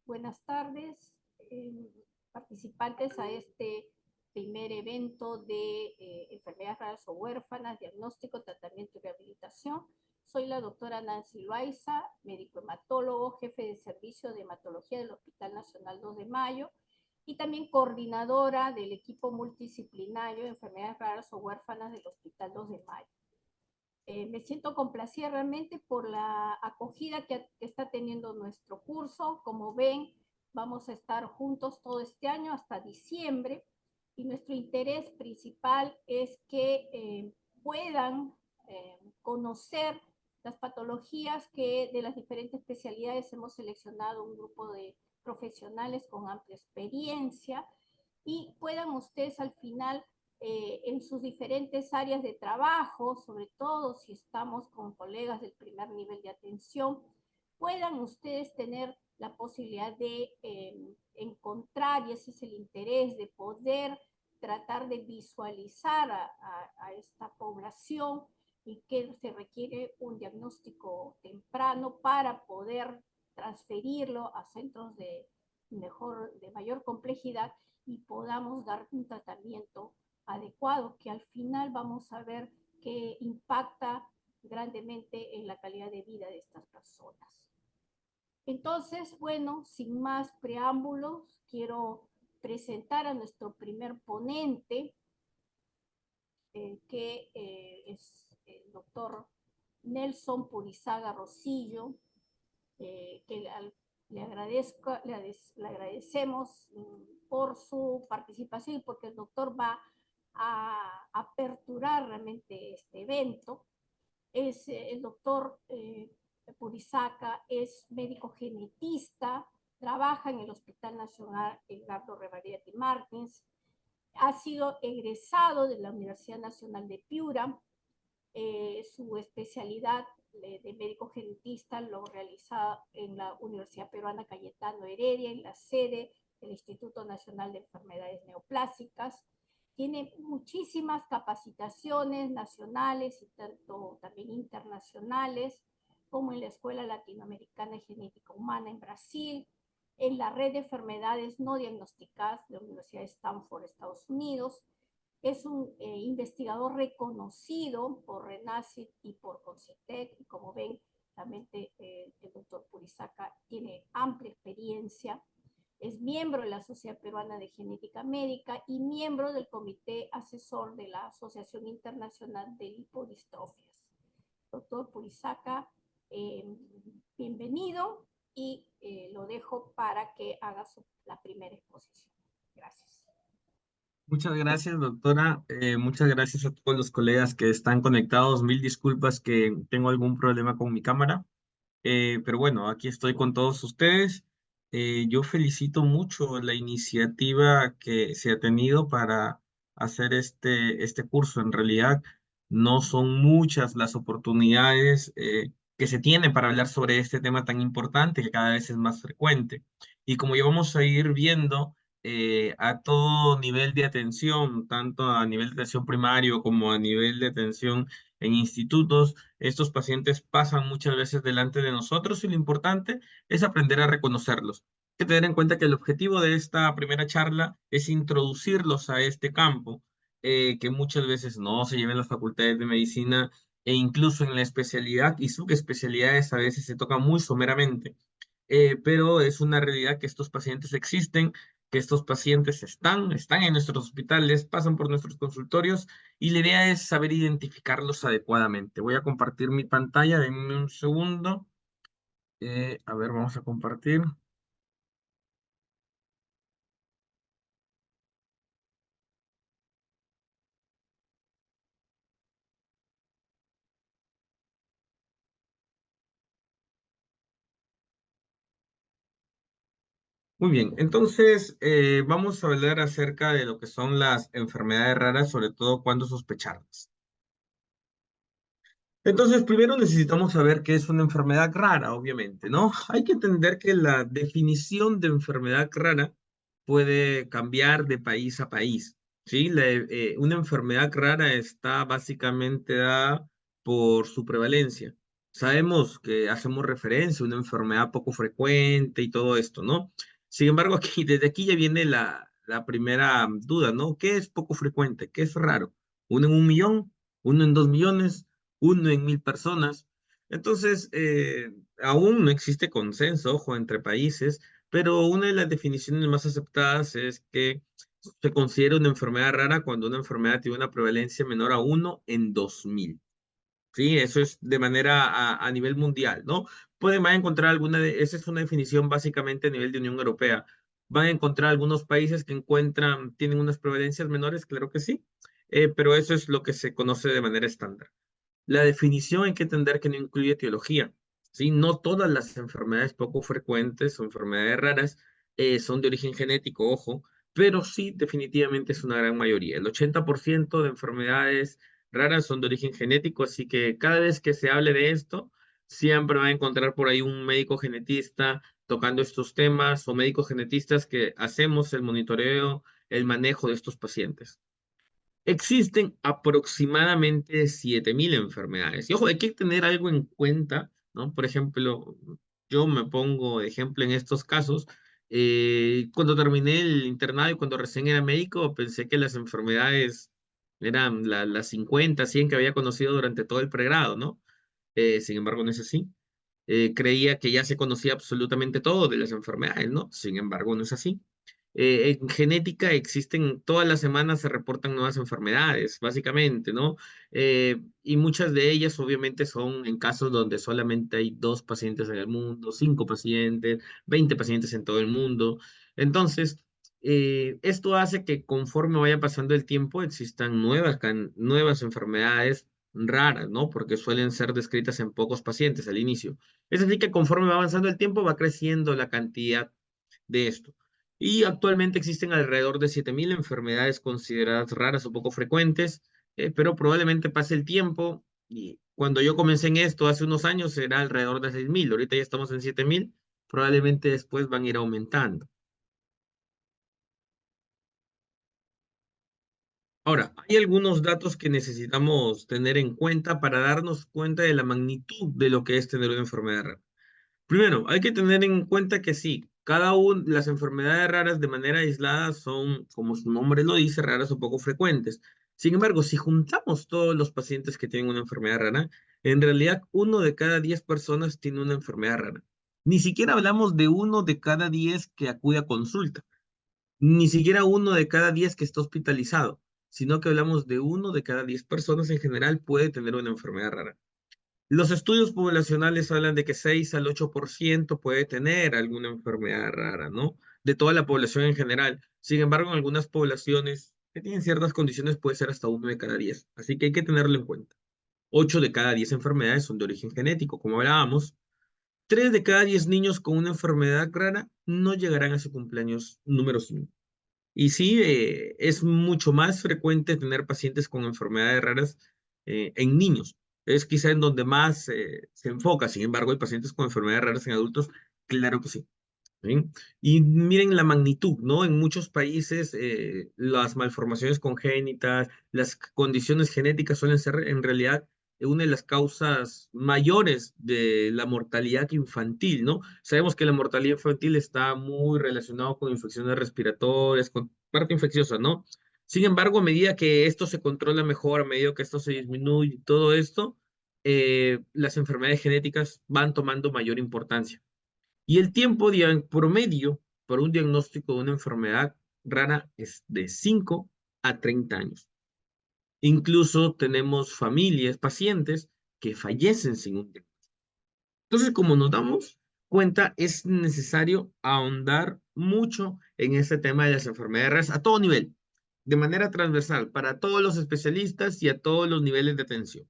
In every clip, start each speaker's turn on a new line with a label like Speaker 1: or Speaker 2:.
Speaker 1: Buenas tardes, participantes a este primer evento de enfermedades raras o huérfanas, diagnóstico, tratamiento y rehabilitación. Soy la doctora Nancy Loaiza, médico hematólogo, jefe de servicio de hematología del Hospital Nacional 2 de Mayo y también coordinadora del equipo multidisciplinario de enfermedades raras o huérfanas del Hospital 2 de Mayo. Me siento complacida realmente por la acogida que está teniendo nuestro curso. Como ven, vamos a estar juntos todo este año hasta diciembre y nuestro interés principal es que puedan conocer las patologías que de las diferentes especialidades hemos seleccionado un grupo de profesionales con amplia experiencia y puedan ustedes al final en sus diferentes áreas de trabajo, sobre todo si estamos con colegas del primer nivel de atención, puedan ustedes tener la posibilidad de encontrar, y ese es el interés, de poder tratar de visualizar a esta población y que se requiere un diagnóstico temprano para poder transferirlo a centros de mayor complejidad y podamos dar un tratamiento adecuado, que al final vamos a ver que impacta grandemente en la calidad de vida de estas personas. Entonces, bueno, sin más preámbulos, quiero presentar a nuestro primer ponente, que es el doctor Nelson Purizaga Rosillo, que le agradecemos por su participación y porque el doctor va a aperturar realmente este evento. Es el doctor Purizaga, es médico genetista, trabaja en el Hospital Nacional Edgardo Revaretti Martins, ha sido egresado de la Universidad Nacional de Piura. Su especialidad de médico genetista lo realiza en la Universidad Peruana Cayetano Heredia, en la sede del Instituto Nacional de Enfermedades Neoplásicas. Tiene muchísimas capacitaciones nacionales y también internacionales, como en la Escuela Latinoamericana de Genética Humana en Brasil, en la Red de Enfermedades No Diagnosticadas de la Universidad de Stanford, Estados Unidos. Es un investigador reconocido por RENACIT y por CONCITEC, y como ven, realmente el doctor Purizaga tiene amplia experiencia. Es miembro de la Sociedad Peruana de Genética Médica y miembro del Comité Asesor de la Asociación Internacional de Lipodistrofias. Doctor Purizaga, bienvenido y lo dejo para que haga la primera exposición. Gracias.
Speaker 2: Muchas gracias, doctora. Muchas gracias a todos los colegas que están conectados. Mil disculpas que tengo algún problema con mi cámara. Pero bueno, aquí estoy con todos ustedes. Yo felicito mucho la iniciativa que se ha tenido para hacer este curso. En realidad, no son muchas las oportunidades que se tienen para hablar sobre este tema tan importante que cada vez es más frecuente. Y como ya vamos a ir viendo, a todo nivel de atención, tanto a nivel de atención primario como a nivel de atención en institutos, estos pacientes pasan muchas veces delante de nosotros y lo importante es aprender a reconocerlos. Hay que tener en cuenta que el objetivo de esta primera charla es introducirlos a este campo, que muchas veces no se lleva en las facultades de medicina e incluso en la especialidad y subespecialidades a veces se toca muy someramente. Pero es una realidad que estos pacientes existen, que estos pacientes están en nuestros hospitales, pasan por nuestros consultorios y la idea es saber identificarlos adecuadamente. Voy a compartir mi pantalla, denme un segundo. A ver, vamos a compartir. Muy bien, entonces vamos a hablar acerca de lo que son las enfermedades raras, sobre todo cuando sospecharlas. Entonces, primero necesitamos saber qué es una enfermedad rara, obviamente, ¿no? Hay que entender que la definición de enfermedad rara puede cambiar de país a país, ¿sí? Una enfermedad rara está básicamente dada por su prevalencia. sabemos que hacemos referencia a una enfermedad poco frecuente y todo esto, ¿no? Sin embargo, aquí, desde aquí ya viene la primera duda, ¿no? ¿Qué es poco frecuente? ¿Qué es raro? ¿Uno en 1 millón? ¿Uno en 2 millones? ¿Uno en 1000 personas? Entonces, aún no existe consenso, ojo, entre países, pero una de las definiciones más aceptadas es que se considera una enfermedad rara cuando una enfermedad tiene una prevalencia menor a 1 en 2000. Sí, eso es de manera a nivel mundial, ¿no? Pueden van a encontrar esa es una definición básicamente a nivel de Unión Europea. Van a encontrar algunos países que tienen unas prevalencias menores, claro que sí, pero eso es lo que se conoce de manera estándar. La definición hay que entender que no incluye etiología, ¿sí? No todas las enfermedades poco frecuentes o enfermedades raras son de origen genético, ojo, pero sí definitivamente es una gran mayoría. El 80% de enfermedades raras son de origen genético, así que cada vez que se hable de esto, siempre va a encontrar por ahí un médico genetista tocando estos temas o médicos genetistas que hacemos el monitoreo, el manejo de estos pacientes. Existen aproximadamente 7000 enfermedades. Y ojo, hay que tener algo en cuenta, ¿no? Por ejemplo, yo me pongo de ejemplo en estos casos. Cuando terminé el internado y cuando recién era médico, pensé que las enfermedades eran las 50, 100 que había conocido durante todo el pregrado, ¿no? Sin embargo, no es así. Creía que ya se conocía absolutamente todo de las enfermedades, ¿no? Sin embargo, no es así. En genética existen, todas las semanas se reportan nuevas enfermedades, básicamente, ¿no? Y muchas de ellas obviamente son en casos donde solamente hay 2 pacientes en el mundo, 5 pacientes, 20 pacientes en todo el mundo. Entonces, esto hace que conforme vaya pasando el tiempo existan nuevas enfermedades raras, ¿no? Porque suelen ser descritas en pocos pacientes al inicio. Es así que conforme va avanzando el tiempo va creciendo la cantidad de esto. Y actualmente existen alrededor de 7000 enfermedades consideradas raras o poco frecuentes, pero probablemente pase el tiempo y cuando yo comencé en esto hace unos años era alrededor de 6000, ahorita ya estamos en 7000, probablemente después van a ir aumentando. Ahora, hay algunos datos que necesitamos tener en cuenta para darnos cuenta de la magnitud de lo que es tener una enfermedad rara. Primero, hay que tener en cuenta que sí, las enfermedades raras de manera aislada son, como su nombre lo dice, raras o poco frecuentes. Sin embargo, si juntamos todos los pacientes que tienen una enfermedad rara, en realidad 1 de cada 10 personas tiene una enfermedad rara. Ni siquiera hablamos de 1 de cada 10 que acude a consulta, ni siquiera 1 de cada 10 que está hospitalizado, sino que hablamos de 1 de cada 10 personas en general puede tener una enfermedad rara. Los estudios poblacionales hablan de que 6 al 8% puede tener alguna enfermedad rara, ¿no? De toda la población en general. Sin embargo, en algunas poblaciones que tienen ciertas condiciones puede ser hasta 1 de cada 10. Así que hay que tenerlo en cuenta. 8 de cada 10 enfermedades son de origen genético, como hablábamos. 3 de cada 10 niños con una enfermedad rara no llegarán a su cumpleaños número 5. Y sí, es mucho más frecuente tener pacientes con enfermedades raras en niños. Es quizá en donde más se enfoca. Sin embargo, hay pacientes con enfermedades raras en adultos, claro que sí. ¿Sí? Y miren la magnitud, ¿no? En muchos países las malformaciones congénitas, las condiciones genéticas suelen ser en realidad una de las causas mayores de la mortalidad infantil, ¿no? Sabemos que la mortalidad infantil está muy relacionado con infecciones respiratorias, con parte infecciosa, ¿no? Sin embargo, a medida que esto se controla mejor, a medida que esto se disminuye, todo esto, las enfermedades genéticas van tomando mayor importancia. Y el tiempo promedio para un diagnóstico de una enfermedad rara es de 5 a 30 años. Incluso tenemos familias, pacientes que fallecen sin un diagnóstico. Entonces, como nos damos cuenta, es necesario ahondar mucho en este tema de las enfermedades raras a todo nivel, de manera transversal, para todos los especialistas y a todos los niveles de atención.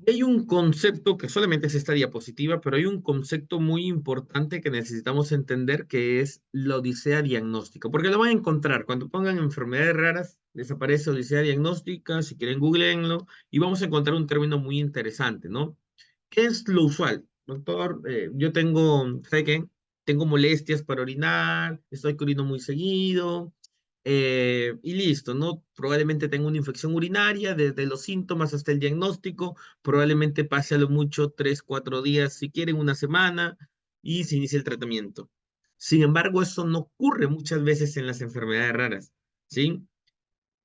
Speaker 2: Y hay un concepto que solamente es esta diapositiva, pero hay un concepto muy importante que necesitamos entender que es la odisea diagnóstica, porque lo van a encontrar cuando pongan enfermedades raras, les aparece odisea diagnóstica, si quieren googleenlo, y vamos a encontrar un término muy interesante, ¿no? ¿Qué es lo usual? Doctor, yo tengo, ¿sabe qué? Tengo molestias para orinar, estoy que orino muy seguido, y listo, ¿no? Probablemente tenga una infección urinaria, desde los síntomas hasta el diagnóstico, probablemente pase a lo mucho 3, 4 días, si quieren una semana, y se inicia el tratamiento. Sin embargo, eso no ocurre muchas veces en las enfermedades raras, ¿sí?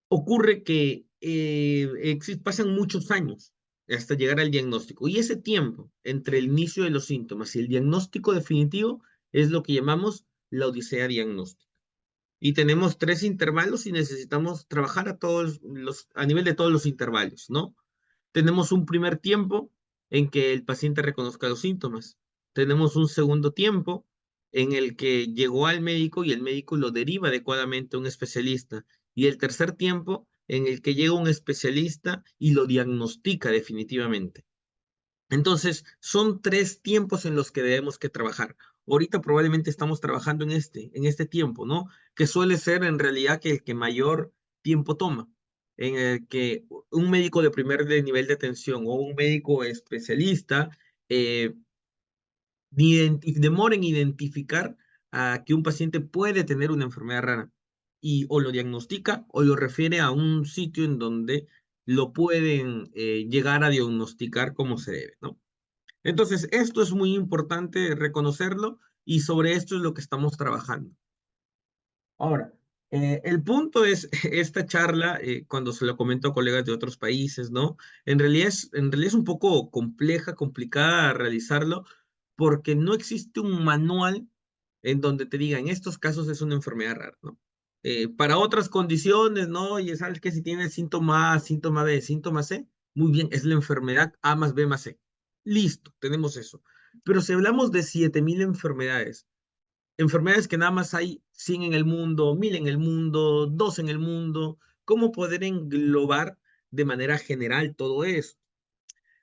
Speaker 2: Ocurre que pasan muchos años hasta llegar al diagnóstico, y ese tiempo entre el inicio de los síntomas y el diagnóstico definitivo es lo que llamamos la odisea diagnóstica. Y tenemos 3 intervalos y necesitamos trabajar a nivel de todos los intervalos, ¿no? Tenemos un primer tiempo en que el paciente reconozca los síntomas. Tenemos un segundo tiempo en el que llegó al médico y el médico lo deriva adecuadamente a un especialista. Y el tercer tiempo en el que llega un especialista y lo diagnostica definitivamente. Entonces, son 3 tiempos en los que debemos que trabajar. Ahorita probablemente estamos trabajando en este tiempo, ¿no? Que suele ser en realidad que el que mayor tiempo toma, en el que un médico de nivel de atención o un médico especialista eh, demora en identificar a que un paciente puede tener una enfermedad rara y o lo diagnostica o lo refiere a un sitio en donde lo pueden llegar a diagnosticar como se debe, ¿no? Entonces, esto es muy importante reconocerlo y sobre esto es lo que estamos trabajando. Ahora, el punto es, esta charla, cuando se lo comento a colegas de otros países, ¿no? En realidad es un poco compleja, complicada realizarlo, porque no existe un manual en donde te diga, en estos casos es una enfermedad rara, ¿no? Para otras condiciones, ¿no? Y sabes que si tienes síntoma A, síntoma B, síntoma C, muy bien, es la enfermedad A más B más C. Listo, tenemos eso. Pero si hablamos de 7.000 enfermedades que nada más hay 100 en el mundo, 1.000 en el mundo, 2 en el mundo, ¿cómo poder englobar de manera general todo eso?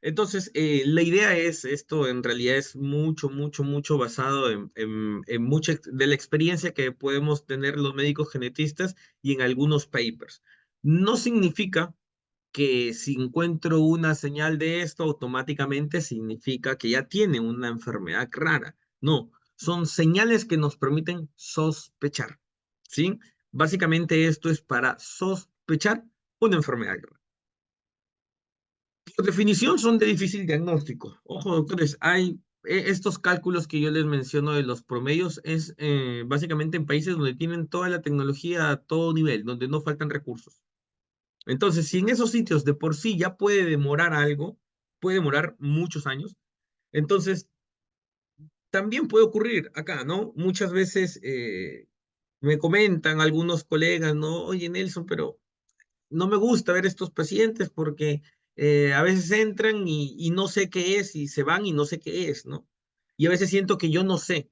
Speaker 2: Entonces, la idea es, esto en realidad es mucho, mucho, mucho basado en mucha de la experiencia que podemos tener los médicos genetistas y en algunos papers. No significa que si encuentro una señal de esto, automáticamente significa que ya tiene una enfermedad rara. No, son señales que nos permiten sospechar, ¿sí? Básicamente esto es para sospechar una enfermedad rara. Por definición son de difícil diagnóstico. Ojo, doctores, hay estos cálculos que yo les menciono de los promedios es básicamente en países donde tienen toda la tecnología a todo nivel, donde no faltan recursos. Entonces, si en esos sitios de por sí ya puede demorar algo, puede demorar muchos años, entonces también puede ocurrir acá, ¿no? Muchas veces me comentan algunos colegas, ¿no? Oye, Nelson, pero no me gusta ver estos pacientes porque a veces entran y no sé qué es y se van y no sé qué es, ¿no? Y a veces siento que yo no sé,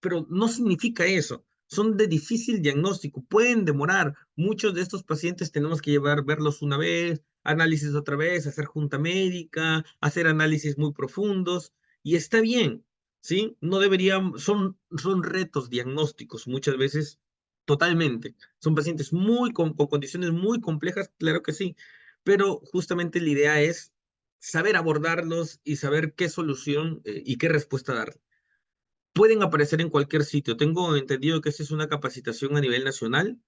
Speaker 2: pero no significa eso. Son de difícil diagnóstico, pueden demorar. Muchos de estos pacientes tenemos que verlos una vez, análisis otra vez, hacer junta médica, hacer análisis muy profundos, y está bien, ¿sí? No deberían, son retos diagnósticos muchas veces, totalmente. Son pacientes con condiciones muy complejas, claro que sí, pero justamente la idea es saber abordarlos y saber qué solución y qué respuesta dar. Pueden aparecer en cualquier sitio. Tengo entendido que esta es una capacitación a nivel nacional.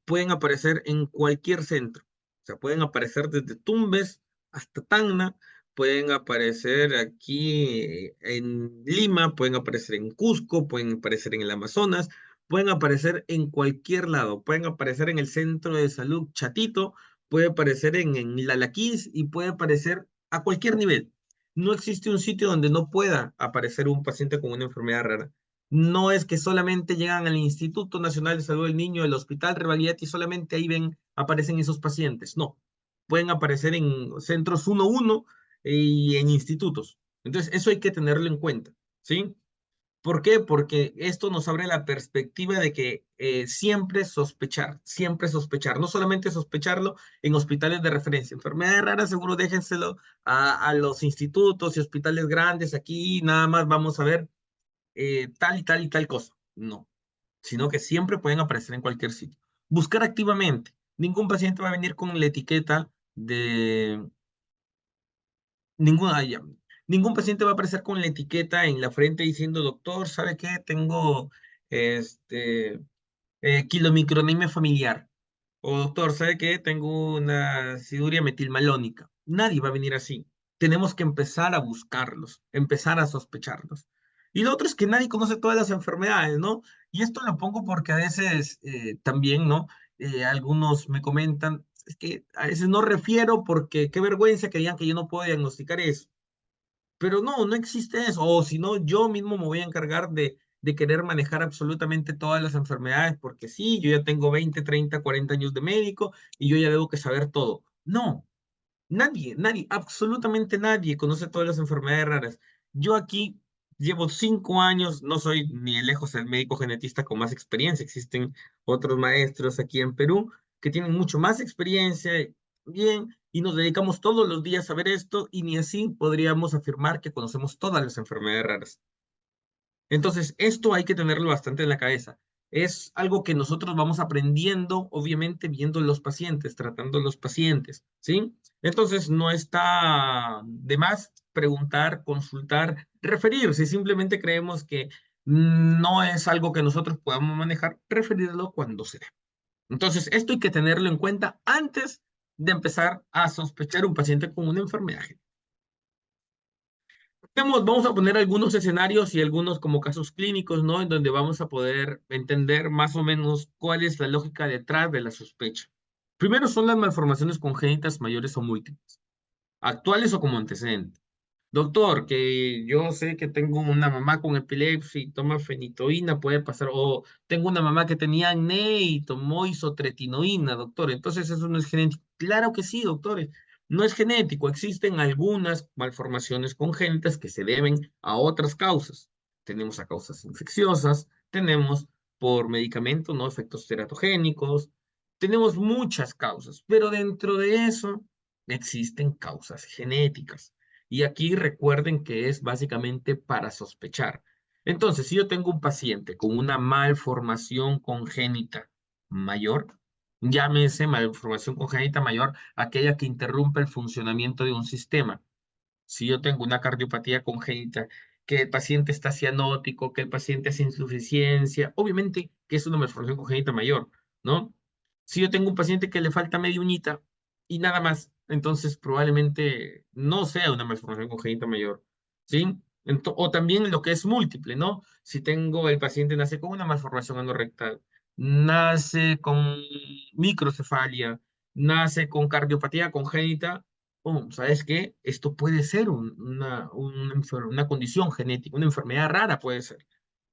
Speaker 2: Pueden aparecer en cualquier centro. O sea, pueden aparecer desde Tumbes hasta Tacna, pueden aparecer aquí en Lima, pueden aparecer en Cusco, pueden aparecer en el Amazonas, pueden aparecer en cualquier lado. Pueden aparecer en el centro de salud Chatito, puede aparecer en Lalaquís y puede aparecer a cualquier nivel. No existe un sitio donde no pueda aparecer un paciente con una enfermedad rara. No es que solamente llegan al Instituto Nacional de Salud del Niño, el Hospital Revalidati, y solamente ahí aparecen esos pacientes. No, pueden aparecer en centros 1-1 y en institutos. Entonces, eso hay que tenerlo en cuenta, ¿sí? ¿Por qué? Porque esto nos abre la perspectiva de que siempre sospechar, no solamente sospecharlo en hospitales de referencia. Enfermedades raras, seguro déjenselo a los institutos y hospitales grandes. Aquí nada más vamos a ver tal y tal y tal cosa. No, sino que siempre pueden aparecer en cualquier sitio. Buscar activamente. Ningún paciente va a venir con la etiqueta de ninguna, ningún paciente va a aparecer con la etiqueta en la frente diciendo, doctor, ¿sabe qué? Tengo este, quilomicronemia familiar. O doctor, ¿sabe qué? Tengo una aciduria metilmalónica. Nadie va a venir así. Tenemos que empezar a buscarlos, empezar a sospecharlos. Y lo otro es que nadie conoce todas las enfermedades, ¿no? Y esto lo pongo porque a veces también, ¿no? Algunos me comentan, es que a veces no refiero porque qué vergüenza que digan que yo no puedo diagnosticar eso. Pero no, no existe eso. O si no, yo mismo me voy a encargar de querer manejar absolutamente todas las enfermedades, porque sí, yo ya tengo 20, 30, 40 años de médico y yo ya debo que saber todo. No, nadie, absolutamente nadie conoce todas las enfermedades raras. Yo aquí llevo 5 años, no soy ni de lejos el médico genetista con más experiencia. Existen otros maestros aquí en Perú que tienen mucho más experiencia, bien, y nos dedicamos todos los días a ver esto, y ni así podríamos afirmar que conocemos todas las enfermedades raras. Entonces, esto hay que tenerlo bastante en la cabeza. Es algo que nosotros vamos aprendiendo, obviamente, viendo los pacientes, tratando los pacientes, ¿sí? Entonces, no está de más preguntar, consultar, referir. Si simplemente creemos que no es algo que nosotros podamos manejar, referirlo cuando sea. Entonces, esto hay que tenerlo en cuenta antes de empezar a sospechar un paciente con una enfermedad. Vamos a poner algunos escenarios y algunos como casos clínicos, ¿no? En donde vamos a poder entender más o menos cuál es la lógica detrás de la sospecha. Primero son las malformaciones congénitas mayores o múltiples, actuales o como antecedentes. Doctor, que yo sé que tengo una mamá con epilepsia y toma fenitoína, puede pasar, o tengo una mamá que tenía acné y tomó isotretinoína, doctor, entonces eso no es genético. Claro que sí, doctores, no es genético, existen algunas malformaciones congénitas que se deben a otras causas. Tenemos a causas infecciosas, tenemos por medicamento, ¿no? Efectos teratogénicos, tenemos muchas causas, pero dentro de eso existen causas genéticas. Y aquí recuerden que es básicamente para sospechar. Entonces, si yo tengo un paciente con una malformación congénita mayor, llámese malformación congénita mayor, aquella que interrumpe el funcionamiento de un sistema. Si yo tengo una cardiopatía congénita, que el paciente está cianótico, que el paciente hace insuficiencia, obviamente que es una malformación congénita mayor, ¿no? Si yo tengo un paciente que le falta media uñita y nada más, entonces probablemente no sea una malformación congénita mayor, ¿sí? O también lo que es múltiple, ¿no? Si tengo el paciente nace con una malformación anorrectal, nace con microcefalia, nace con cardiopatía congénita, oh, ¿sabes qué? Esto puede ser una condición genética, una enfermedad rara puede ser.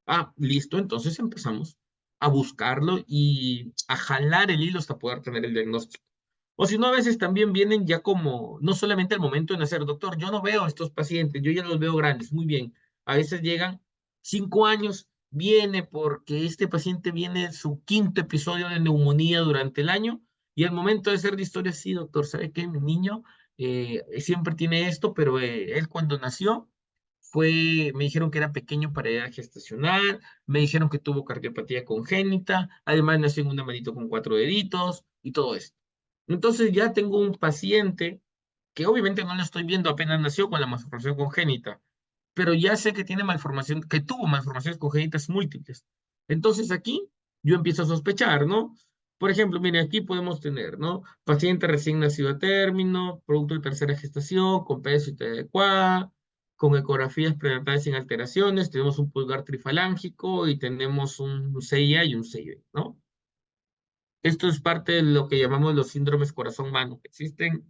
Speaker 2: Ah, listo, entonces empezamos a buscarlo y a jalar el hilo hasta poder tener el diagnóstico. O si no, a veces también vienen ya como, no solamente al momento de nacer, doctor, yo no veo a estos pacientes, yo ya los veo grandes, muy bien. A veces llegan 5 años, viene porque este paciente viene su quinto episodio de neumonía durante el año y al momento de hacer la historia, sí, doctor, ¿sabe qué? Mi niño siempre tiene esto, pero él cuando nació me dijeron que era pequeño para edad gestacional, me dijeron que tuvo cardiopatía congénita, además nació en una manito con 4 deditos y todo esto. Entonces ya tengo un paciente que obviamente no lo estoy viendo apenas nació con la malformación congénita, pero ya sé que tiene malformación, que tuvo malformaciones congénitas múltiples. Entonces aquí yo empiezo a sospechar, ¿no? Por ejemplo, mire, aquí podemos tener, ¿no? Paciente recién nacido a término, producto de tercera gestación, con peso y talla adecuada, con ecografías prenatales sin alteraciones, tenemos un pulgar trifalángico y tenemos un CIA y un CIB, ¿no? Esto es parte de lo que llamamos los síndromes corazón-mano. Existen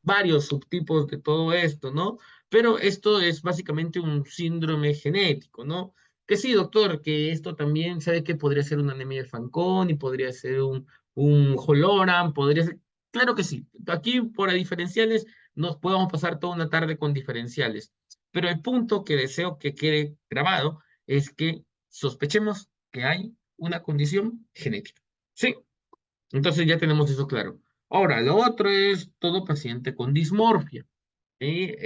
Speaker 2: varios subtipos de todo esto, ¿no? Pero esto es básicamente un síndrome genético, ¿no? Que sí, doctor, que esto también sabe que podría ser una anemia de Fanconi, podría ser un Holoram, podría ser... Claro que sí. Aquí, por diferenciales, nos podemos pasar toda una tarde con diferenciales. Pero el punto que deseo que quede grabado es que sospechemos que hay una condición genética. Sí, entonces ya tenemos eso claro. Ahora, lo otro es todo paciente con dismorfia. ¿Sí?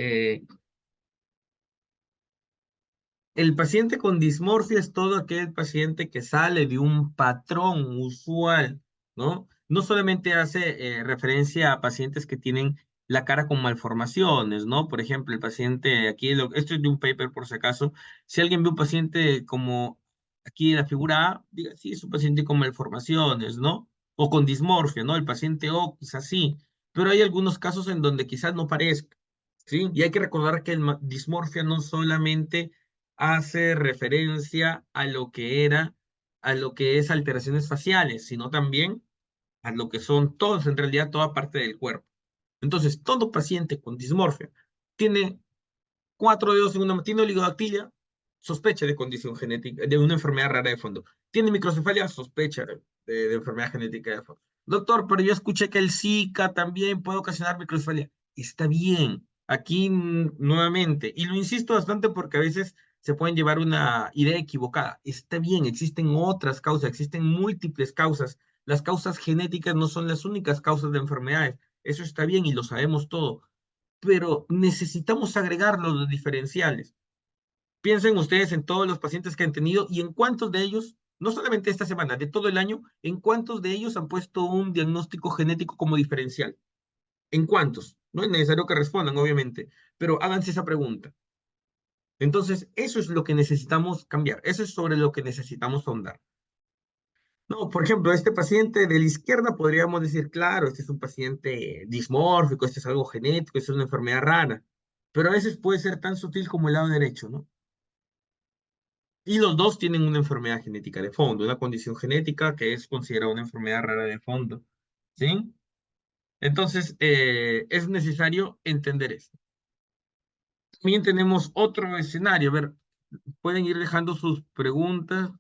Speaker 2: El paciente con dismorfia es todo aquel paciente que sale de un patrón usual, ¿no? No solamente hace referencia a pacientes que tienen la cara con malformaciones, ¿no? Por ejemplo, el paciente, esto es de un paper por si acaso, si alguien ve un paciente como aquí en la figura A, diga, sí, es un paciente con malformaciones, ¿no? O con dismorfia, ¿no? El paciente O, quizás sí, pero hay algunos casos en donde quizás no parezca, ¿sí? Y hay que recordar que dismorfia no solamente hace referencia a lo que es alteraciones faciales, sino también a lo que son todos, en realidad, toda parte del cuerpo. Entonces, todo paciente con dismorfia tiene 4 dedos en una mano, tiene oligodactilia, sospecha de condición genética, de una enfermedad rara de fondo. Tiene microcefalia, sospecha de enfermedad genética de fondo. Doctor, pero yo escuché que el Zika también puede ocasionar microcefalia. Está bien, aquí nuevamente, y lo insisto bastante porque a veces se pueden llevar una idea equivocada. Está bien, existen otras causas, existen múltiples causas. Las causas genéticas no son las únicas causas de enfermedades. Eso está bien y lo sabemos todo, pero necesitamos agregar los diferenciales. Piensen ustedes en todos los pacientes que han tenido y en cuántos de ellos, no solamente esta semana, de todo el año, en cuántos de ellos han puesto un diagnóstico genético como diferencial. ¿En cuántos? No es necesario que respondan, obviamente, pero háganse esa pregunta. Entonces, eso es lo que necesitamos cambiar, eso es sobre lo que necesitamos ahondar. No, por ejemplo, este paciente de la izquierda podríamos decir, claro, este es un paciente dismórfico, este es algo genético, este es una enfermedad rara, pero a veces puede ser tan sutil como el lado derecho, ¿no? Y los dos tienen una enfermedad genética de fondo, una condición genética que es considerada una enfermedad rara de fondo, ¿sí? Entonces, es necesario entender esto. También tenemos otro escenario, a ver, pueden ir dejando sus preguntas.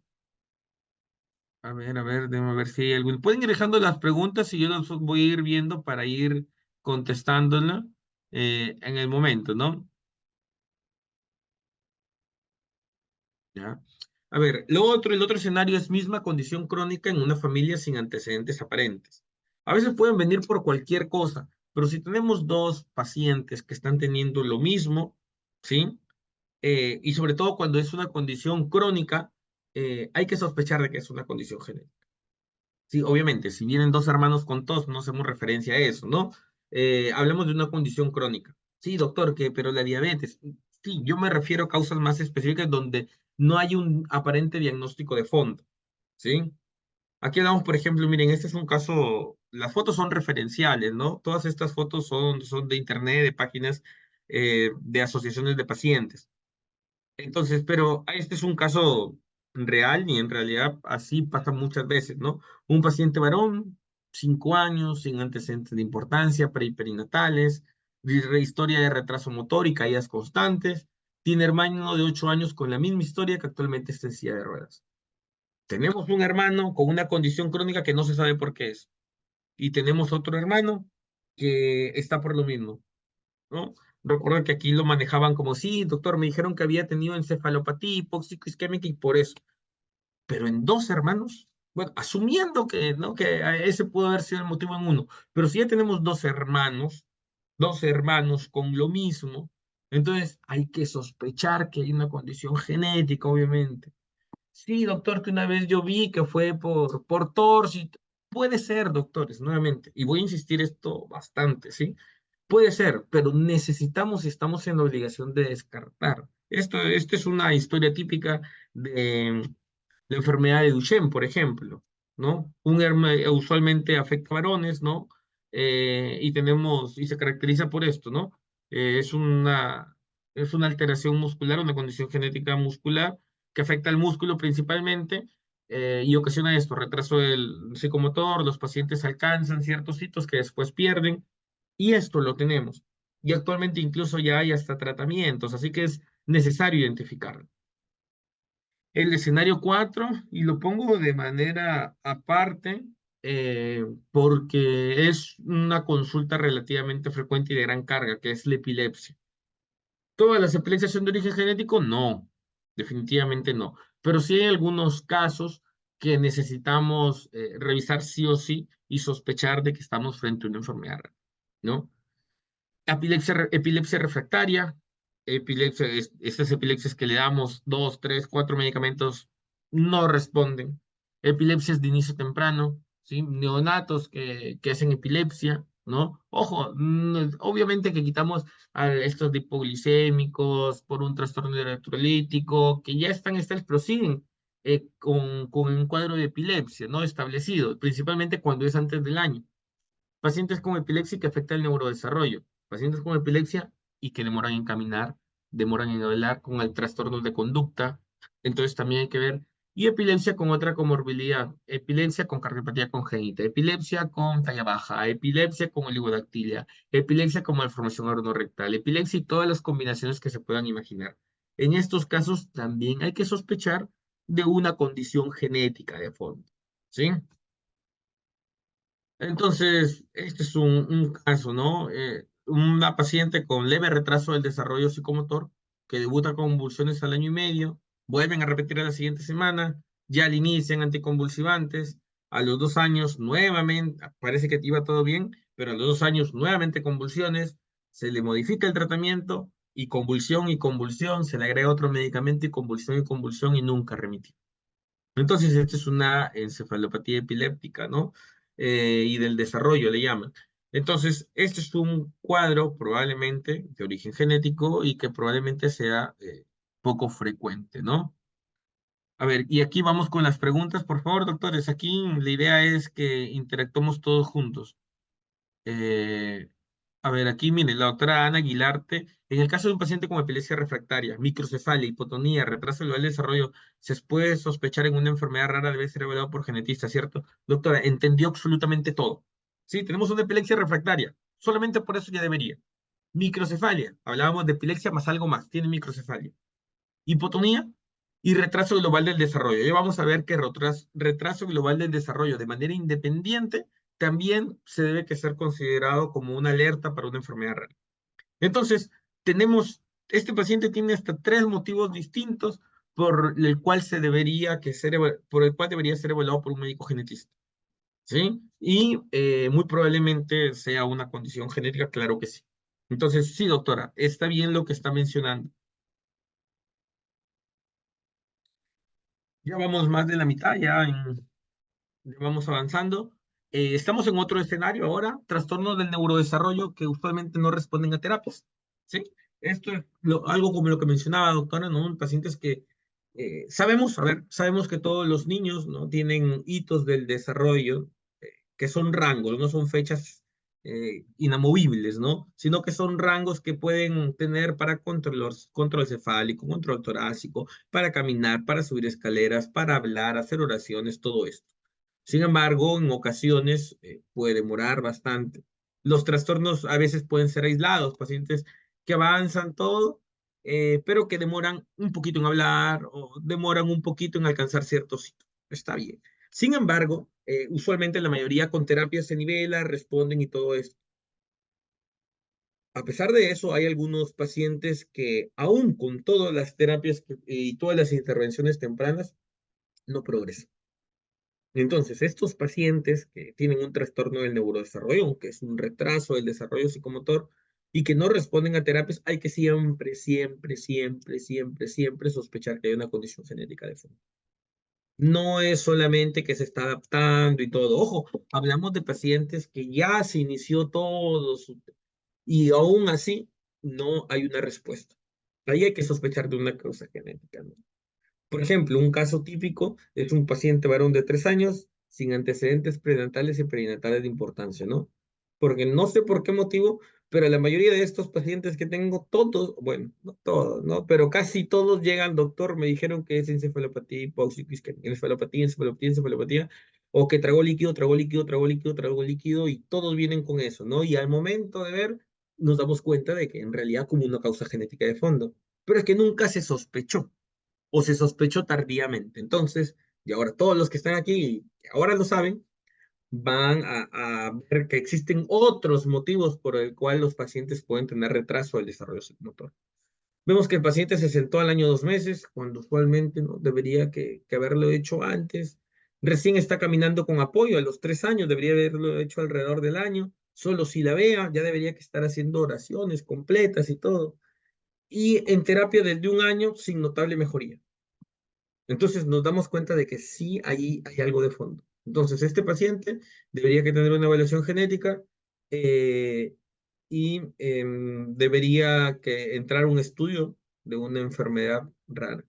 Speaker 2: A ver, déjame ver si hay algún. Pueden ir dejando las preguntas y yo las voy a ir viendo para ir contestándola en el momento, ¿no? ¿Ya? A ver, el otro escenario es misma condición crónica en una familia sin antecedentes aparentes. A veces pueden venir por cualquier cosa, pero si tenemos dos pacientes que están teniendo lo mismo, ¿sí? Y sobre todo cuando es una condición crónica, hay que sospechar de que es una condición genética. Sí, obviamente, si vienen dos hermanos con tos, no hacemos referencia a eso, ¿no? Hablamos de una condición crónica. Sí, doctor, pero la diabetes. Sí, yo me refiero a causas más específicas donde no hay un aparente diagnóstico de fondo, ¿sí? Aquí hablamos, por ejemplo, miren, este es un caso, las fotos son referenciales, ¿no? Todas estas fotos son de internet, de páginas de asociaciones de pacientes. Entonces, pero este es un caso real y en realidad así pasa muchas veces, ¿no? Un paciente varón, 5 años, sin antecedentes de importancia, preperinatales, historia de retraso motor y caídas constantes, tiene hermano de 8 años con la misma historia que actualmente está en silla de ruedas. Tenemos un hermano con una condición crónica que no se sabe por qué es. Y tenemos otro hermano que está por lo mismo, ¿no? Recuerdo que aquí lo manejaban como, sí, doctor, me dijeron que había tenido encefalopatía hipóxico isquémica y por eso. Pero en dos hermanos, bueno, asumiendo que, ¿no? Que ese pudo haber sido el motivo en uno, pero si ya tenemos dos hermanos con lo mismo, entonces hay que sospechar que hay una condición genética, obviamente. Sí, doctor, que una vez yo vi que fue por TORS. Puede ser, doctores, nuevamente, y voy a insistir esto bastante, ¿sí? Puede ser, pero necesitamos y estamos en la obligación de descartar. Esto es una historia típica de la enfermedad de Duchenne, por ejemplo, ¿no? Usualmente afecta a varones, ¿no? Y se caracteriza por esto, ¿no? Eh, es una, es una alteración muscular, una condición genética muscular que afecta al músculo principalmente y ocasiona esto, retraso del psicomotor, los pacientes alcanzan ciertos hitos que después pierden y esto lo tenemos. Y actualmente incluso ya hay hasta tratamientos, así que es necesario identificarlo. El escenario 4 y lo pongo de manera aparte, porque es una consulta relativamente frecuente y de gran carga, que es la epilepsia. ¿Todas las epilepsias son de origen genético? No, definitivamente no. Pero sí hay algunos casos que necesitamos revisar sí o sí y sospechar de que estamos frente a una enfermedad rara, ¿no? Epilepsia refractaria, estas epilepsias que le damos 2, 3, 4 medicamentos no responden. Epilepsias de inicio temprano, ¿sí? Neonatos que hacen epilepsia, ¿no? Ojo, obviamente que quitamos a estos hipoglicémicos por un trastorno electrolítico, que ya están estables, pero siguen. con un cuadro de epilepsia, ¿no? Establecido, principalmente cuando es antes del año. Pacientes con epilepsia que afecta el neurodesarrollo. Pacientes con epilepsia y que demoran en caminar, demoran en hablar, con el trastornos de conducta. Entonces también hay que ver. Y epilepsia con otra comorbilidad. Epilepsia con cardiopatía congénita. Epilepsia con talla baja. Epilepsia con oligodactilia. Epilepsia con malformación aortorectal. Epilepsia y todas las combinaciones que se puedan imaginar. En estos casos también hay que sospechar de una condición genética de fondo. ¿Sí? Entonces, este es un caso, ¿no? Una paciente con leve retraso del desarrollo psicomotor que debuta con convulsiones al año y medio, vuelven a repetir a la siguiente semana, ya le inician anticonvulsivantes, a los 2 años nuevamente, parece que iba todo bien, pero a los 2 años nuevamente convulsiones, se le modifica el tratamiento y convulsión, se le agrega otro medicamento y convulsión y nunca remitió. Entonces, esta es una encefalopatía epiléptica, ¿no? Y del desarrollo le llaman. Entonces, este es un cuadro probablemente de origen genético y que probablemente sea poco frecuente, ¿no? A ver, y aquí vamos con las preguntas, por favor, doctores. Aquí la idea es que interactuemos todos juntos. Eh, a ver, aquí mire, la doctora Ana Aguilarte, en el caso de un paciente con epilepsia refractaria, microcefalia, hipotonía, retraso del desarrollo, se puede sospechar en una enfermedad rara, debe ser evaluado por genetista, ¿cierto? Doctora, entendió absolutamente todo. Sí, tenemos una epilepsia refractaria, solamente por eso ya debería. Microcefalia, hablábamos de epilepsia más algo más, tiene microcefalia. Hipotonía y retraso global del desarrollo. Ya vamos a ver que retraso global del desarrollo de manera independiente también se debe que ser considerado como una alerta para una enfermedad rara. Entonces, este paciente tiene hasta 3 motivos distintos por el cual por el cual debería ser evaluado por un médico genetista. ¿Sí? Y muy probablemente sea una condición genética, claro que sí. Entonces, sí, doctora, está bien lo que está mencionando. Ya vamos más de la mitad, ya vamos avanzando. Estamos en otro escenario ahora, trastornos del neurodesarrollo que usualmente no responden a terapias. ¿Sí? Esto es algo como lo que mencionaba, doctora, ¿no? Pacientes que sabemos, a ver, sabemos que todos los niños, ¿no? Tienen hitos del desarrollo que son rangos, no son fechas inamovibles, ¿no? Sino que son rangos que pueden tener para control cefálico, control torácico, para caminar, para subir escaleras, para hablar, hacer oraciones, todo esto. Sin embargo, en ocasiones puede demorar bastante. Los trastornos a veces pueden ser aislados, pacientes que avanzan todo, pero que demoran un poquito en hablar o demoran un poquito en alcanzar ciertos hitos. Está bien. Sin embargo, usualmente la mayoría con terapia se nivela, responden y todo esto. A pesar de eso, hay algunos pacientes que aún con todas las terapias y todas las intervenciones tempranas, no progresan. Entonces, estos pacientes que tienen un trastorno del neurodesarrollo, que es un retraso del desarrollo psicomotor, y que no responden a terapias, hay que siempre, siempre, siempre, siempre, siempre sospechar que hay una condición genética de fondo. No es solamente que se está adaptando y todo. Ojo, hablamos de pacientes que ya se inició todo y aún así no hay una respuesta. Ahí hay que sospechar de una causa genética, ¿no? Por ejemplo, un caso típico es un paciente varón de 3 años sin antecedentes prenatales y perinatales de importancia, ¿no? Porque no sé por qué motivo, pero la mayoría de estos pacientes que tengo, todos, bueno, no todos, ¿no? Pero casi todos llegan, doctor, me dijeron que es encefalopatía hipóxica, encefalopatía, encefalopatía, encefalopatía, o que tragó líquido, tragó líquido, tragó líquido, tragó líquido, y todos vienen con eso, ¿no? Y al momento de ver, nos damos cuenta de que en realidad como una causa genética de fondo, pero es que nunca se sospechó o se sospechó tardíamente. Entonces, y ahora todos los que están aquí, que ahora lo saben, van a ver que existen otros motivos por el cual los pacientes pueden tener retraso del desarrollo psicomotor. Vemos que el paciente se sentó al año 2 meses, cuando usualmente no debería que haberlo hecho antes. Recién está caminando con apoyo a los 3 años, debería haberlo hecho alrededor del año. Solo si la vea, ya debería que estar haciendo oraciones completas y todo. Y en terapia desde un año sin notable mejoría. Entonces nos damos cuenta de que sí hay algo de fondo. Entonces este paciente debería que tener una evaluación genética eh, y debería que entrar a un estudio de una enfermedad rara.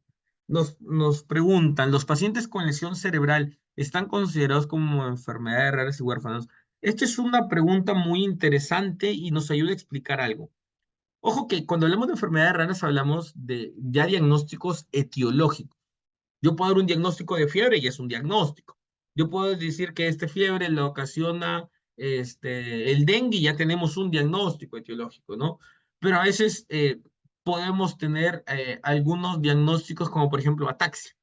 Speaker 2: Nos preguntan, ¿los pacientes con lesión cerebral están considerados como enfermedades raras y huérfanos? Esta es una pregunta muy interesante y nos ayuda a explicar algo. Ojo que cuando hablamos de enfermedades raras hablamos de ya diagnósticos etiológicos. Yo puedo dar un diagnóstico de fiebre y es un diagnóstico. Yo puedo decir que esta fiebre le ocasiona el dengue y ya tenemos un diagnóstico etiológico, ¿no? Pero a veces podemos tener algunos diagnósticos como por ejemplo ataxia.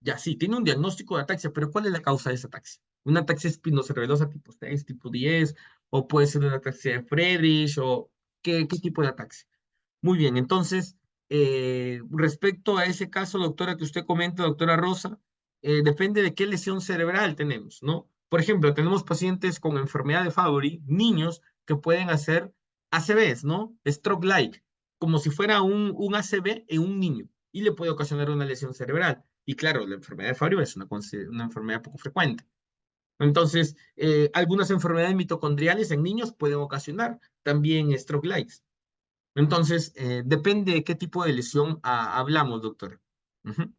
Speaker 2: Ya sí, tiene un diagnóstico de ataxia, pero ¿cuál es la causa de esa ataxia? Una ataxia espinocerebelosa tipo 6, tipo 10, o puede ser una ataxia de Friedrich, o qué tipo de ataxia. Muy bien, entonces, respecto a ese caso, doctora, que usted comenta, doctora Rosa, depende de qué lesión cerebral tenemos, ¿no? Por ejemplo, tenemos pacientes con enfermedad de Fabry, niños que pueden hacer ACVs, ¿no? Stroke-like, como si fuera un ACV en un niño, y le puede ocasionar una lesión cerebral. Y claro, la enfermedad de Fabry es una enfermedad poco frecuente. Entonces, algunas enfermedades mitocondriales en niños pueden ocasionar también stroke-likes. Entonces, depende de qué tipo de lesión hablamos, doctor. Ujú.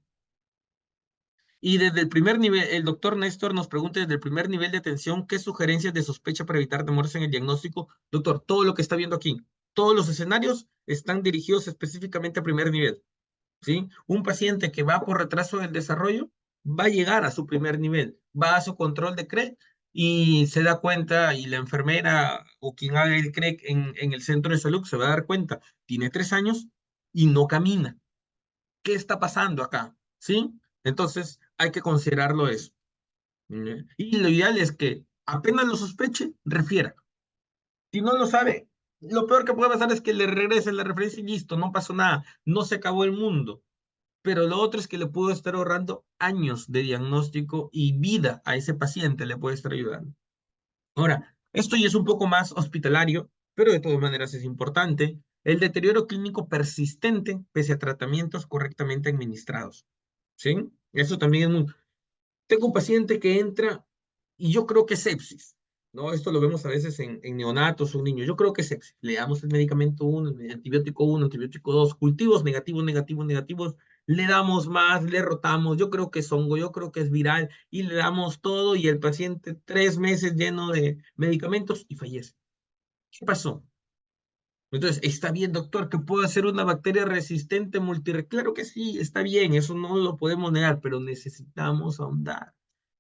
Speaker 2: Y desde el primer nivel, el doctor Néstor nos pregunta desde el primer nivel de atención, ¿qué sugerencias de sospecha para evitar demores en el diagnóstico? Doctor, todo lo que está viendo aquí, todos los escenarios están dirigidos específicamente a primer nivel, ¿sí? Un paciente que va por retraso del desarrollo va a llegar a su primer nivel, va a su control de CREC y se da cuenta, y la enfermera o quien haga el CREC en el centro de salud se va a dar cuenta, tiene 3 años y no camina. ¿Qué está pasando acá? ¿Sí? Entonces hay que considerarlo eso. Y lo ideal es que apenas lo sospeche, refiera. Si no lo sabe, lo peor que puede pasar es que le regrese la referencia y listo, no pasó nada, no se acabó el mundo. Pero lo otro es que le pudo estar ahorrando años de diagnóstico y vida a ese paciente, le puede estar ayudando. Ahora, esto ya es un poco más hospitalario, pero de todas maneras es importante. El deterioro clínico persistente pese a tratamientos correctamente administrados. ¿Sí? Eso también es muy... Tengo un paciente que entra y yo creo que es sepsis, ¿no? Esto lo vemos a veces en neonatos o niños. Yo creo que es sepsis. Le damos el medicamento uno, el antibiótico 1, antibiótico 2, cultivos negativos, negativos, negativos. Le damos más, le rotamos. Yo creo que es hongo, yo creo que es viral y le damos todo y el paciente 3 meses lleno de medicamentos y fallece. ¿Qué pasó? Entonces, ¿está bien, doctor, que pueda ser una bacteria resistente Claro que sí, está bien, eso no lo podemos negar, pero necesitamos ahondar.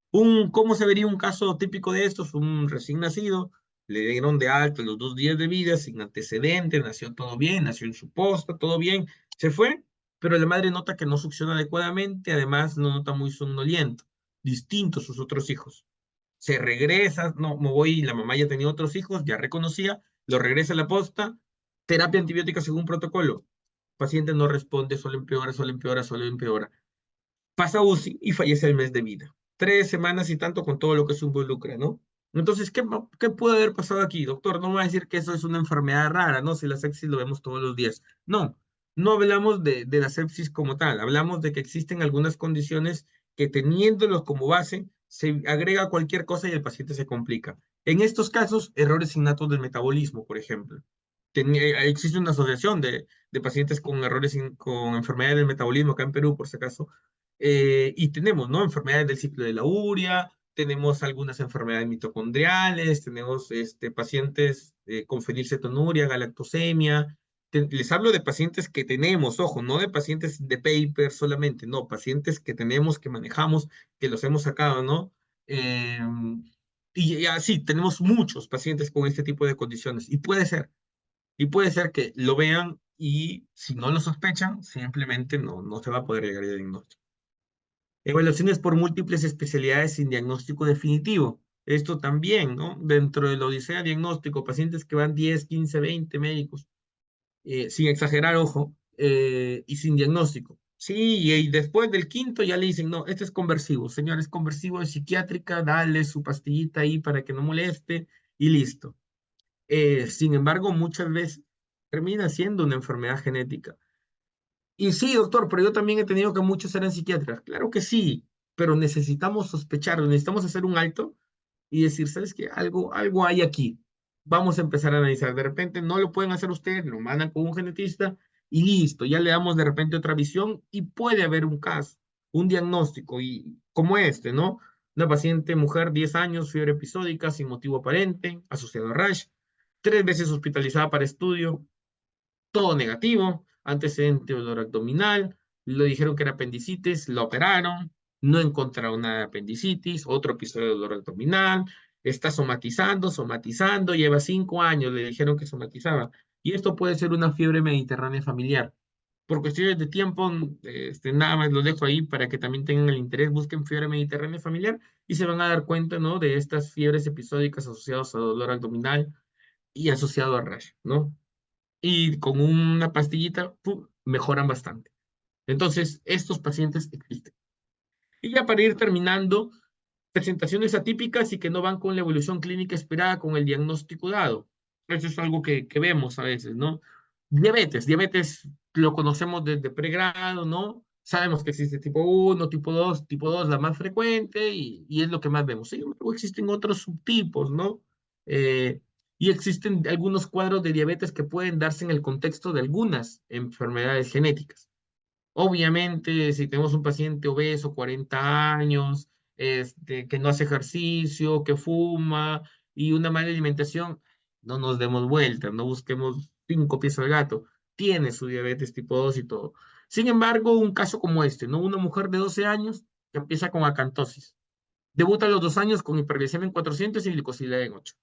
Speaker 2: ¿Cómo se vería un caso típico de estos? Un recién nacido, le dieron de alta los 2 días de vida sin antecedentes, nació todo bien, nació en su posta, todo bien, se fue, pero la madre nota que no succiona adecuadamente, además no nota muy somnoliento, distinto a sus otros hijos. Se regresa, no, me voy, la mamá ya tenía otros hijos, ya reconocía, lo regresa a la posta, terapia antibiótica según protocolo. Paciente no responde, solo empeora, solo empeora, solo empeora. Pasa UCI y fallece el mes de vida. 3 semanas y tanto con todo lo que se involucra, ¿no? Entonces, ¿qué puede haber pasado aquí? Doctor, no me va a decir que eso es una enfermedad rara, ¿no? Si la sepsis lo vemos todos los días. No, no hablamos de la sepsis como tal, hablamos de que existen algunas condiciones que teniéndolos como base, se agrega cualquier cosa y el paciente se complica. En estos casos, errores innatos del metabolismo, por ejemplo. Existe una asociación de pacientes con errores, con enfermedades del metabolismo acá en Perú, por si acaso, y tenemos, ¿no? Enfermedades del ciclo de la urea, tenemos algunas enfermedades mitocondriales, tenemos pacientes con fenilcetonuria, galactosemia. Les hablo de pacientes que tenemos, ojo, no de pacientes de paper solamente, no, pacientes que tenemos, que manejamos, que los hemos sacado, ¿no? Eh, y así, tenemos muchos pacientes con este tipo de condiciones. Y puede ser que lo vean y si no lo sospechan, simplemente no se va a poder llegar a diagnóstico. Evaluaciones por múltiples especialidades sin diagnóstico definitivo. Esto también, ¿no? Dentro de la odisea diagnóstico, pacientes que van 10, 15, 20 médicos, sin exagerar, ojo, y sin diagnóstico. Sí, y después del quinto ya le dicen, no, este es conversivo, señor, es conversivo de psiquiátrica, dale su pastillita ahí para que no moleste y listo. Sin embargo, muchas veces termina siendo una enfermedad genética. Y sí, doctor, pero yo también he tenido que muchos eran psiquiatras. Claro que sí, pero necesitamos sospechar, necesitamos hacer un alto y decir, ¿sabes qué? Algo hay aquí. Vamos a empezar a analizar. De repente no lo pueden hacer ustedes, lo mandan con un genetista y listo, ya le damos de repente otra visión y puede haber un caso, un diagnóstico y como este, ¿no? Una paciente mujer, 10 años, fiebre episódica sin motivo aparente, asociado a rash, 3 veces hospitalizada para estudio, todo negativo, antecedente de dolor abdominal, le dijeron que era apendicitis, lo operaron, no encontraron nada de apendicitis, otro episodio de dolor abdominal, está somatizando, lleva 5 años, le dijeron que somatizaba. Y esto puede ser una fiebre mediterránea familiar. Por cuestiones de tiempo, nada más lo dejo ahí para que también tengan el interés, busquen fiebre mediterránea familiar y se van a dar cuenta, ¿no? De estas fiebres episódicas asociadas a dolor abdominal y asociado a rash, ¿no? Y con una pastillita ¡pum! Mejoran bastante. Entonces, estos pacientes existen. Y ya para ir terminando, presentaciones atípicas y que no van con la evolución clínica esperada con el diagnóstico dado. Eso es algo que vemos a veces, ¿no? Diabetes lo conocemos desde pregrado, ¿no? Sabemos que existe tipo 1, tipo 2 la más frecuente y es lo que más vemos. Sin embargo, existen otros subtipos, ¿no? Eh, y existen algunos cuadros de diabetes que pueden darse en el contexto de algunas enfermedades genéticas. Obviamente, si tenemos un paciente obeso, 40 años, que no hace ejercicio, que fuma y una mala alimentación, no nos demos vueltas, no busquemos 5 pies al gato. Tiene su diabetes tipo 2 y todo. Sin embargo, un caso como este, ¿no? Una mujer de 12 años que empieza con acantosis. Debuta a los 2 años con hiperglicemia en 400 y glicosilia en 8.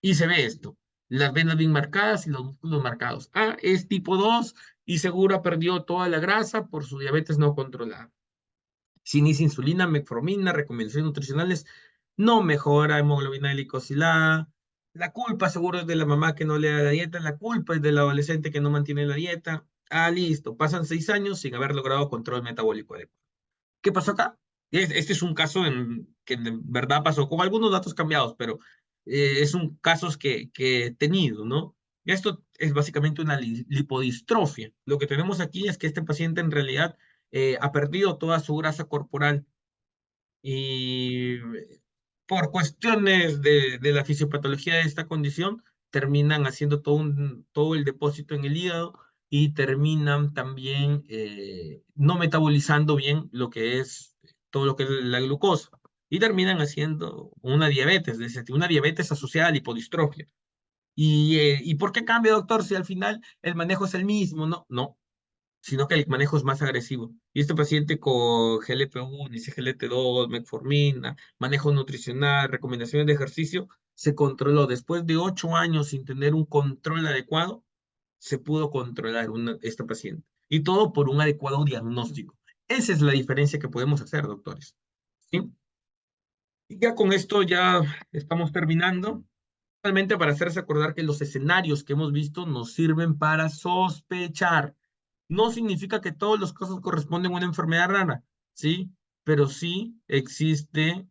Speaker 2: Y se ve esto, las venas bien marcadas y los músculos marcados. Ah, es tipo 2 y seguro perdió toda la grasa por su diabetes no controlada. Si inicia insulina, metformina, recomendaciones nutricionales, no mejora hemoglobina glicosilada. La culpa seguro es de la mamá que no le da la dieta, la culpa es del adolescente que no mantiene la dieta. Ah, listo, pasan 6 años sin haber logrado control metabólico adecuado. ¿Qué pasó acá? Este es un caso que de verdad pasó con algunos datos cambiados, pero es un caso que he tenido, ¿no? Esto es básicamente una lipodistrofia. Lo que tenemos aquí es que este paciente en realidad ha perdido toda su grasa corporal y por cuestiones de la fisiopatología de esta condición, terminan haciendo todo el depósito en el hígado y terminan también no metabolizando bien lo que es todo lo que es la glucosa y terminan haciendo una diabetes, una diabetes asociada a lipodistrofia. ¿Y por qué cambia, doctor, si al final el manejo es el mismo? No, no, sino que el manejo es más agresivo. Y este paciente con GLP-1, SGLT2, metformina, manejo nutricional, recomendaciones de ejercicio, se controló. Después de 8 años sin tener un control adecuado, se pudo controlar esta paciente. Y todo por un adecuado diagnóstico. Esa es la diferencia que podemos hacer, doctores. ¿Sí? Y ya con esto ya estamos terminando. Realmente para hacerse acordar que los escenarios que hemos visto nos sirven para sospechar. No significa que todos los casos corresponden a una enfermedad rara, ¿sí? Pero sí existe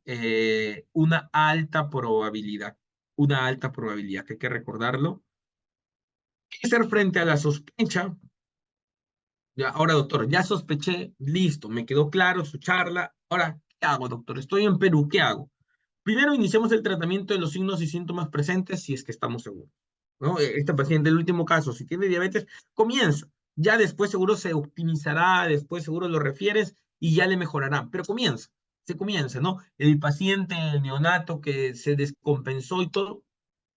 Speaker 2: una alta probabilidad, que hay que recordarlo. ¿Qué hacer frente a la sospecha? Ya, ahora, doctor, ya sospeché, listo, me quedó claro su charla. Ahora, ¿qué hago, doctor? Estoy en Perú, ¿qué hago? Primero iniciamos el tratamiento de los signos y síntomas presentes si es que estamos seguros, ¿no? Este paciente, el último caso, si tiene diabetes, comienza. Ya después seguro se optimizará, después seguro lo refieres y ya le mejorará, pero se comienza, ¿no? El paciente el neonato que se descompensó y todo,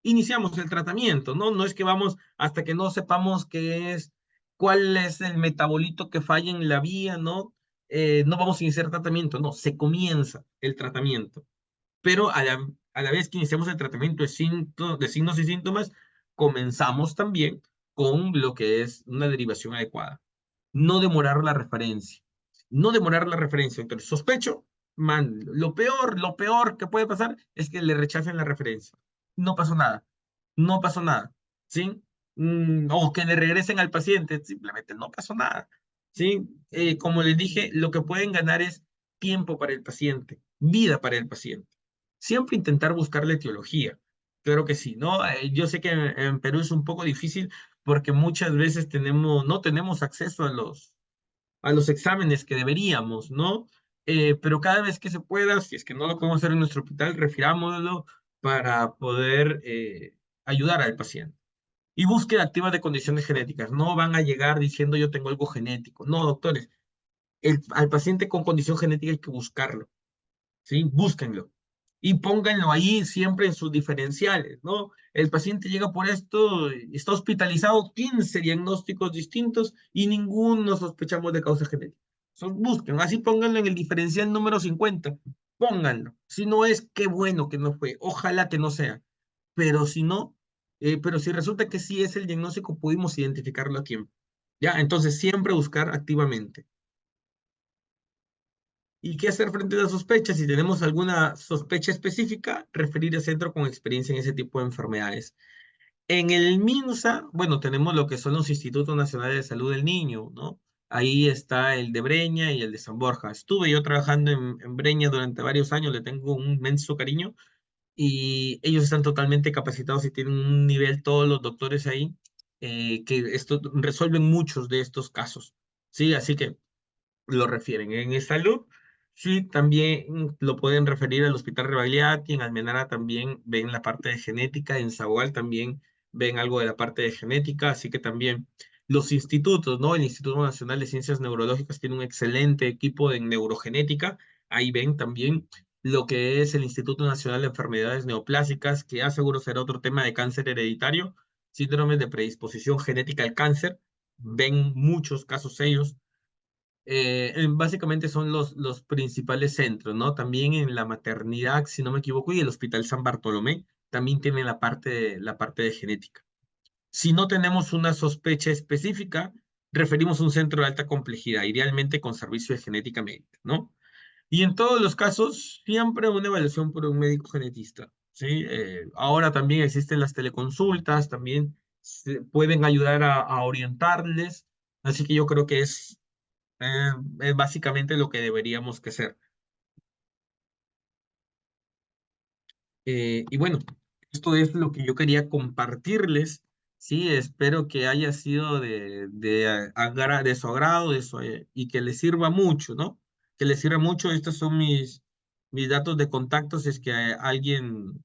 Speaker 2: iniciamos el tratamiento, ¿no? No es que vamos hasta que no sepamos cuál es el metabolito que falla en la vía, ¿no? No vamos a iniciar tratamiento, no, se comienza el tratamiento, pero a la vez que iniciamos el tratamiento de signos y síntomas, comenzamos también con lo que es una derivación adecuada. No demorar la referencia. No demorar la referencia. Entonces, sospecho, man, lo peor que puede pasar es que le rechacen la referencia. No pasó nada. No pasó nada. ¿Sí? O que le regresen al paciente. Simplemente no pasó nada. ¿Sí? Como les dije, lo que pueden ganar es tiempo para el paciente, vida para el paciente. Siempre intentar buscar la etiología. Claro que sí, ¿no? Yo sé que en Perú es un poco difícil porque muchas veces no tenemos acceso a los exámenes que deberíamos, ¿no? Pero cada vez que se pueda, si es que no lo podemos hacer en nuestro hospital, refirámoslo para poder ayudar al paciente. Y búsqueda activa de condiciones genéticas. No van a llegar diciendo yo tengo algo genético. No, doctores. Al paciente con condición genética hay que buscarlo. ¿Sí? Búsquenlo. Y pónganlo ahí siempre en sus diferenciales, ¿no? El paciente llega por esto, está hospitalizado, 15 diagnósticos distintos y ninguno sospechamos de causa genética. Entonces, busquen, así pónganlo en el diferencial número 50. Pónganlo. Si no es, qué bueno que no fue. Ojalá que no sea. Pero si no, pero si resulta que sí es el diagnóstico, pudimos identificarlo a tiempo. ¿Ya? Entonces, siempre buscar activamente. ¿Y qué hacer frente a las sospechas? Si tenemos alguna sospecha específica, referir al centro con experiencia en ese tipo de enfermedades. En el MINSA, bueno, tenemos lo que son los Institutos Nacionales de Salud del Niño, ¿no? Ahí está el de Breña y el de San Borja. Estuve yo trabajando en Breña durante varios años, le tengo un inmenso cariño y ellos están totalmente capacitados y tienen un nivel, todos los doctores ahí, que esto resuelven muchos de estos casos. Sí, así que lo refieren. En salud, sí, también lo pueden referir al Hospital Rebagliati, en Almenara también ven la parte de genética, en Zagual también ven algo de la parte de genética, así que también los institutos, ¿no? El Instituto Nacional de Ciencias Neurológicas tiene un excelente equipo de neurogenética, ahí ven también lo que es el Instituto Nacional de Enfermedades Neoplásicas, que ya seguro será otro tema de cáncer hereditario, síndromes de predisposición genética al cáncer, ven muchos casos ellos, básicamente son los principales centros, ¿no? También en la maternidad, si no me equivoco, y el Hospital San Bartolomé también tiene la parte de genética. Si no tenemos una sospecha específica, referimos a un centro de alta complejidad, idealmente con servicio de genética médica, ¿no? Y en todos los casos, siempre una evaluación por un médico genetista, ¿sí? Ahora también existen las teleconsultas, también pueden ayudar a orientarles, así que yo creo que es básicamente lo que deberíamos que hacer. Y bueno, esto es lo que yo quería compartirles. Sí, espero que haya sido de su agrado y que les sirva mucho, ¿no? Que les sirva mucho. Estos son mis datos de contacto. Si es que alguien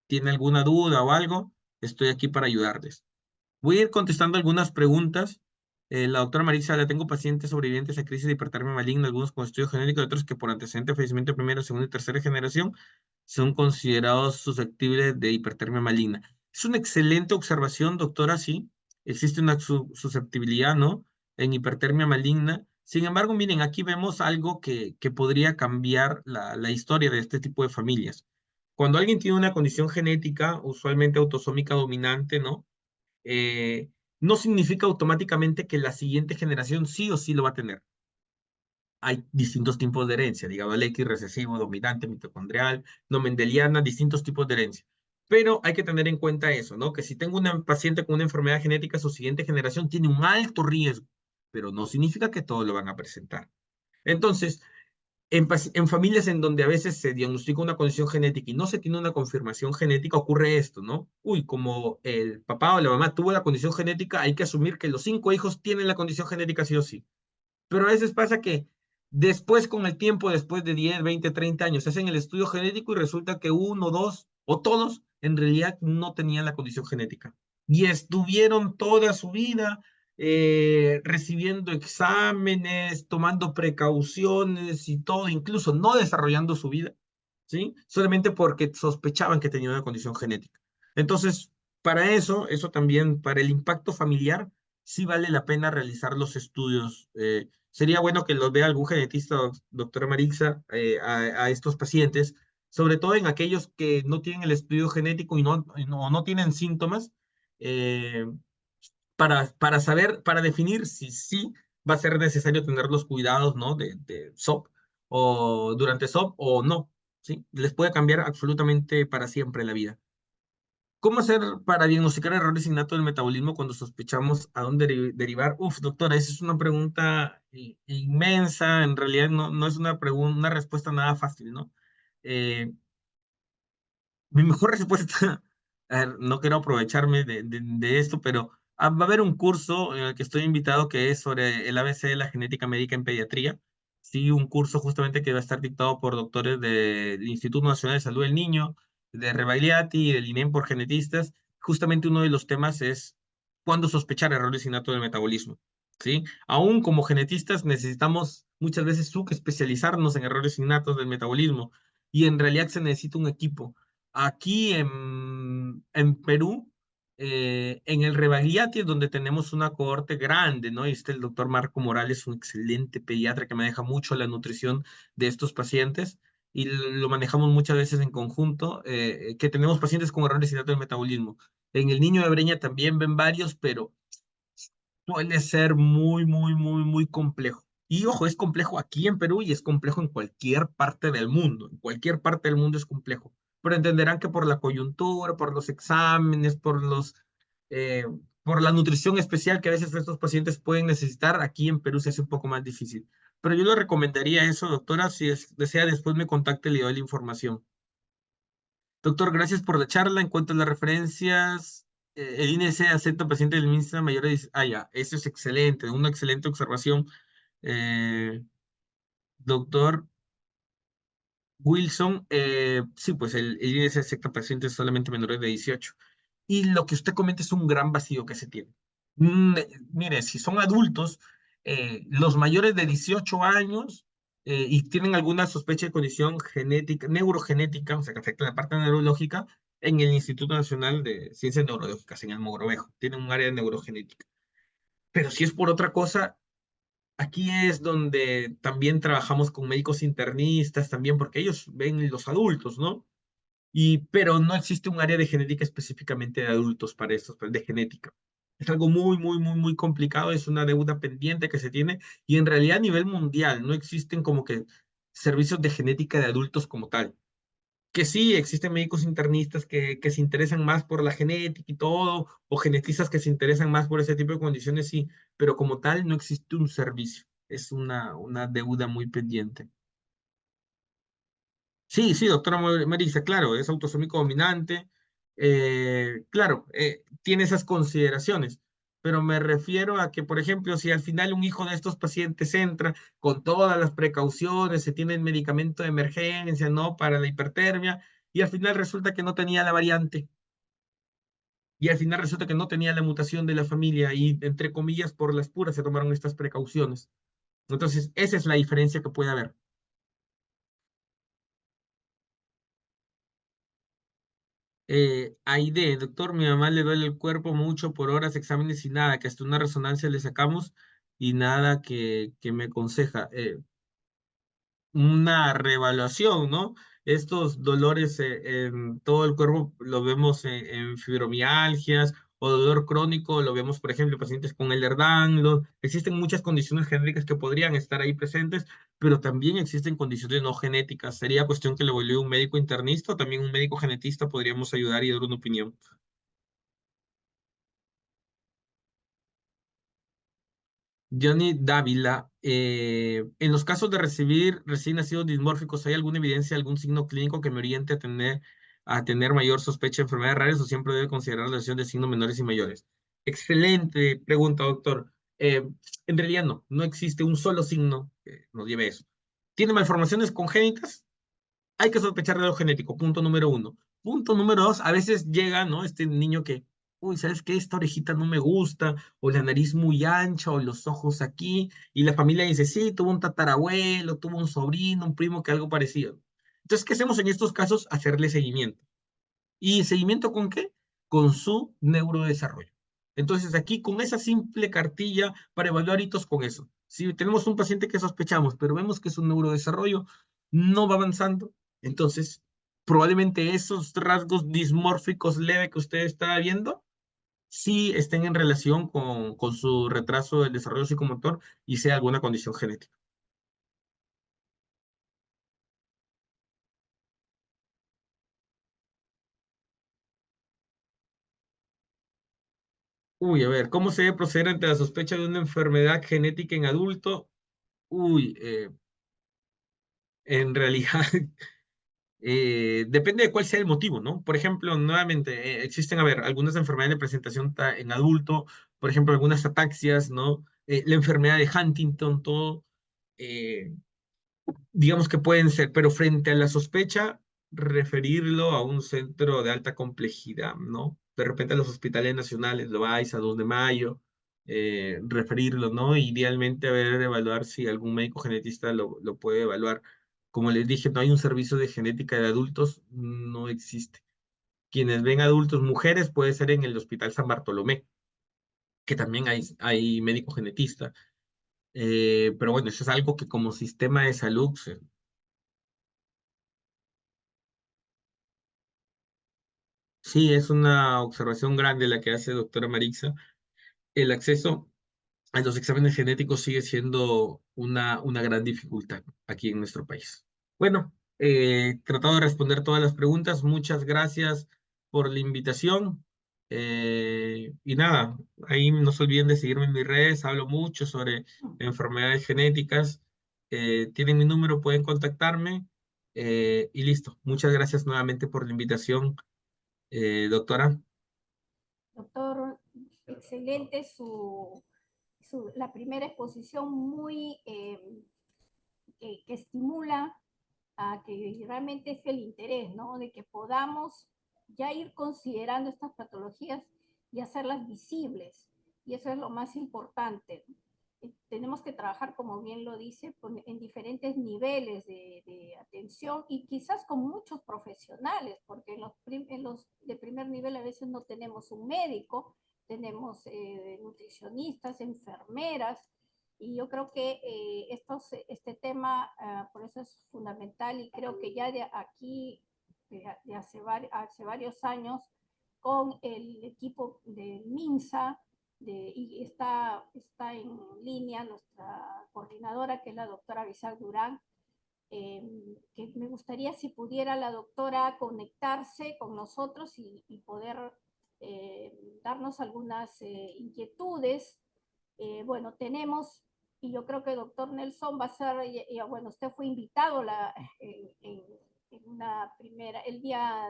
Speaker 2: tiene alguna duda o algo, estoy aquí para ayudarles. Voy a ir contestando algunas preguntas. La doctora Marisa, le tengo pacientes sobrevivientes a crisis de hipertermia maligna, algunos con estudio genético y otros que por antecedente de fallecimiento de primera, segunda y tercera generación son considerados susceptibles de hipertermia maligna. Es una excelente observación, doctora, sí. Existe una susceptibilidad, ¿no? En hipertermia maligna. Sin embargo, miren, aquí vemos algo que podría cambiar la historia de este tipo de familias. Cuando alguien tiene una condición genética, usualmente autosómica dominante, ¿no? eh, no significa automáticamente que la siguiente generación sí o sí lo va a tener. Hay distintos tipos de herencia, digamos, el X recesivo, dominante, mitocondrial, no mendeliana, distintos tipos de herencia. Pero hay que tener en cuenta eso, ¿no? Que si tengo una paciente con una enfermedad genética, su siguiente generación tiene un alto riesgo, pero no significa que todos lo van a presentar. Entonces, en familias en donde a veces se diagnostica una condición genética y no se tiene una confirmación genética, ocurre esto, ¿no? Uy, como el papá o la mamá tuvo la condición genética, hay que asumir que los 5 hijos tienen la condición genética sí o sí. Pero a veces pasa que después, con el tiempo, después de 10, 20, 30 años, se hacen el estudio genético y resulta que uno, dos o todos en realidad no tenían la condición genética. Y estuvieron toda su vida recibiendo exámenes, tomando precauciones y todo, incluso no desarrollando su vida, ¿sí? Solamente porque sospechaban que tenían una condición genética. Entonces, para eso también, para el impacto familiar, sí vale la pena realizar los estudios. Sería bueno que los vea algún genetista, doctora Marixa, a estos pacientes, sobre todo en aquellos que no tienen el estudio genético y no tienen síntomas, eh, para saber, para definir si sí va a ser necesario tener los cuidados, ¿no? de SOP o durante SOP o no, ¿sí? Les puede cambiar absolutamente para siempre la vida. ¿Cómo hacer para diagnosticar errores innatos del metabolismo cuando sospechamos a dónde derivar? Uf, doctora, esa es una pregunta inmensa. En realidad no es una pregunta, una respuesta nada fácil, ¿no? Eh, Mi mejor respuesta, a ver, no quiero aprovecharme de esto, pero va a haber un curso en el que estoy invitado que es sobre el ABC de la genética médica en pediatría. Sí, un curso justamente que va a estar dictado por doctores del Instituto Nacional de Salud del Niño, de Rebagliati y del INEM por genetistas. Justamente uno de los temas es cuándo sospechar errores innatos del metabolismo, ¿sí? Aún como genetistas necesitamos muchas veces subespecializarnos en errores innatos del metabolismo y en realidad se necesita un equipo. Aquí en Perú, en el Rebagliati, donde tenemos una cohorte grande, ¿no? Y está el doctor Marco Morales, un excelente pediatra que maneja mucho la nutrición de estos pacientes y lo manejamos muchas veces en conjunto, que tenemos pacientes con errores innatos del metabolismo. En el niño de Breña también ven varios, pero suele ser muy complejo. Y ojo, es complejo aquí en Perú y es complejo en cualquier parte del mundo. En cualquier parte del mundo es complejo. Pero entenderán que por la coyuntura, por los exámenes, eh, por la nutrición especial que a veces estos pacientes pueden necesitar, aquí en Perú se hace un poco más difícil. Pero yo le recomendaría eso, doctora. Si desea, después me contacte y le doy la información. Doctor, gracias por la charla. En cuanto a las referencias, el INC acepta pacientes del MINSA mayores. Ah, ya, eso es excelente, una excelente observación. Eh, doctor Wilson, sí, pues el INS acepta pacientes solamente menores de 18. Y lo que usted comenta es un gran vacío que se tiene. Mire, si son adultos, los mayores de 18 años y tienen alguna sospecha de condición genética, neurogenética, o sea, que afecta la parte neurológica, en el Instituto Nacional de Ciencias Neurológicas, en el Mogrovejo, tienen un área de neurogenética. Pero si es por otra cosa, aquí es donde también trabajamos con médicos internistas también, porque ellos ven los adultos, ¿no? Pero no existe un área de genética específicamente de adultos para estos, de genética. Es algo muy complicado, es una deuda pendiente que se tiene y en realidad a nivel mundial no existen como que servicios de genética de adultos como tal. Que sí, existen médicos internistas que se interesan más por la genética y todo, o genetistas que se interesan más por ese tipo de condiciones, sí, pero como tal no existe un servicio. Es una deuda muy pendiente. Sí, sí, doctora Marisa, claro, es autosómico dominante, claro, tiene esas consideraciones, pero me refiero a que, por ejemplo, si al final un hijo de estos pacientes entra con todas las precauciones, se tiene el medicamento de emergencia, ¿no? Para la hipertermia, y al final resulta que no tenía la variante, y al final resulta que no tenía la mutación de la familia, y entre comillas, por las puras se tomaron estas precauciones. Entonces, esa es la diferencia que puede haber. Aide, doctor, mi mamá le duele el cuerpo mucho por horas, exámenes y nada, que hasta una resonancia le sacamos y nada que me aconseja. Una reevaluación, ¿no? Estos dolores en todo el cuerpo lo vemos en fibromialgias o dolor crónico, lo vemos, por ejemplo, en pacientes con Ehlers-Danlos. Existen muchas condiciones genéticas que podrían estar ahí presentes, pero también existen condiciones no genéticas. Sería cuestión que le evalúe un médico internista o también un médico genetista podríamos ayudar y dar una opinión. Johnny Dávila, en los casos de recibir recién nacidos dismórficos, ¿hay alguna evidencia, algún signo clínico que me oriente a tener mayor sospecha de enfermedades raras o siempre debe considerar la lesión de signos menores y mayores? Excelente pregunta, doctor. En realidad no existe un solo signo que nos lleve a eso. ¿Tiene malformaciones congénitas? Hay que sospechar de lo genético, punto número uno. Punto número dos, a veces llega, ¿no? Este niño que, uy, ¿sabes qué? Esta orejita no me gusta, o la nariz muy ancha, o los ojos aquí, y la familia dice, sí, tuvo un tatarabuelo, tuvo un sobrino, un primo que algo parecido. Entonces, ¿qué hacemos en estos casos? Hacerle seguimiento. ¿Y seguimiento con qué? Con su neurodesarrollo. Entonces, aquí con esa simple cartilla para evaluar hitos con eso. Si tenemos un paciente que sospechamos, pero vemos que su neurodesarrollo no va avanzando, entonces probablemente esos rasgos dismórficos leve que usted está viendo sí estén en relación con su retraso del desarrollo psicomotor y sea alguna condición genética. Uy, a ver, ¿cómo se debe proceder ante la sospecha de una enfermedad genética en adulto? Uy, en realidad, depende de cuál sea el motivo, ¿no? Por ejemplo, nuevamente, existen, a ver, algunas enfermedades de presentación en adulto, por ejemplo, algunas ataxias, ¿no? La enfermedad de Huntington, todo, eh, digamos que pueden ser, pero frente a la sospecha, referirlo a un centro de alta complejidad, ¿no? de repente a los hospitales nacionales, Loaiza, 2 de Mayo, referirlo, ¿no? Idealmente, a ver, evaluar si algún médico genetista lo puede evaluar. Como les dije, no hay un servicio de genética de adultos, no existe. Quienes ven adultos, mujeres, puede ser en el Hospital San Bartolomé, que también hay médico genetista. Pero bueno, eso es algo que como sistema de salud sí, es una observación grande la que hace doctora Marixa. El acceso a los exámenes genéticos sigue siendo una gran dificultad aquí en nuestro país. Bueno, he tratado de responder todas las preguntas. Muchas gracias por la invitación. Y nada, ahí no se olviden de seguirme en mis redes. Hablo mucho sobre enfermedades genéticas. Tienen mi número, pueden contactarme. Y listo. Muchas gracias nuevamente por la invitación, doctora.
Speaker 1: Doctor, excelente la primera exposición muy que estimula a que realmente es el interés, ¿no? De que podamos ya ir considerando estas patologías y hacerlas visibles. Y eso es lo más importante. Tenemos que trabajar, como bien lo dice, en diferentes niveles de atención y quizás con muchos profesionales, porque en los de primer nivel a veces no tenemos un médico, tenemos nutricionistas, enfermeras, y yo creo que este tema, por eso es fundamental y creo que ya de aquí, de hace varios años, con el equipo del MINSA, y está en línea nuestra coordinadora, que es la doctora Bisac Durán, que me gustaría si pudiera la doctora conectarse con nosotros y poder darnos algunas inquietudes. Bueno, tenemos, y yo creo que el doctor Nelson va a ser, bueno, usted fue invitado en una primera, el día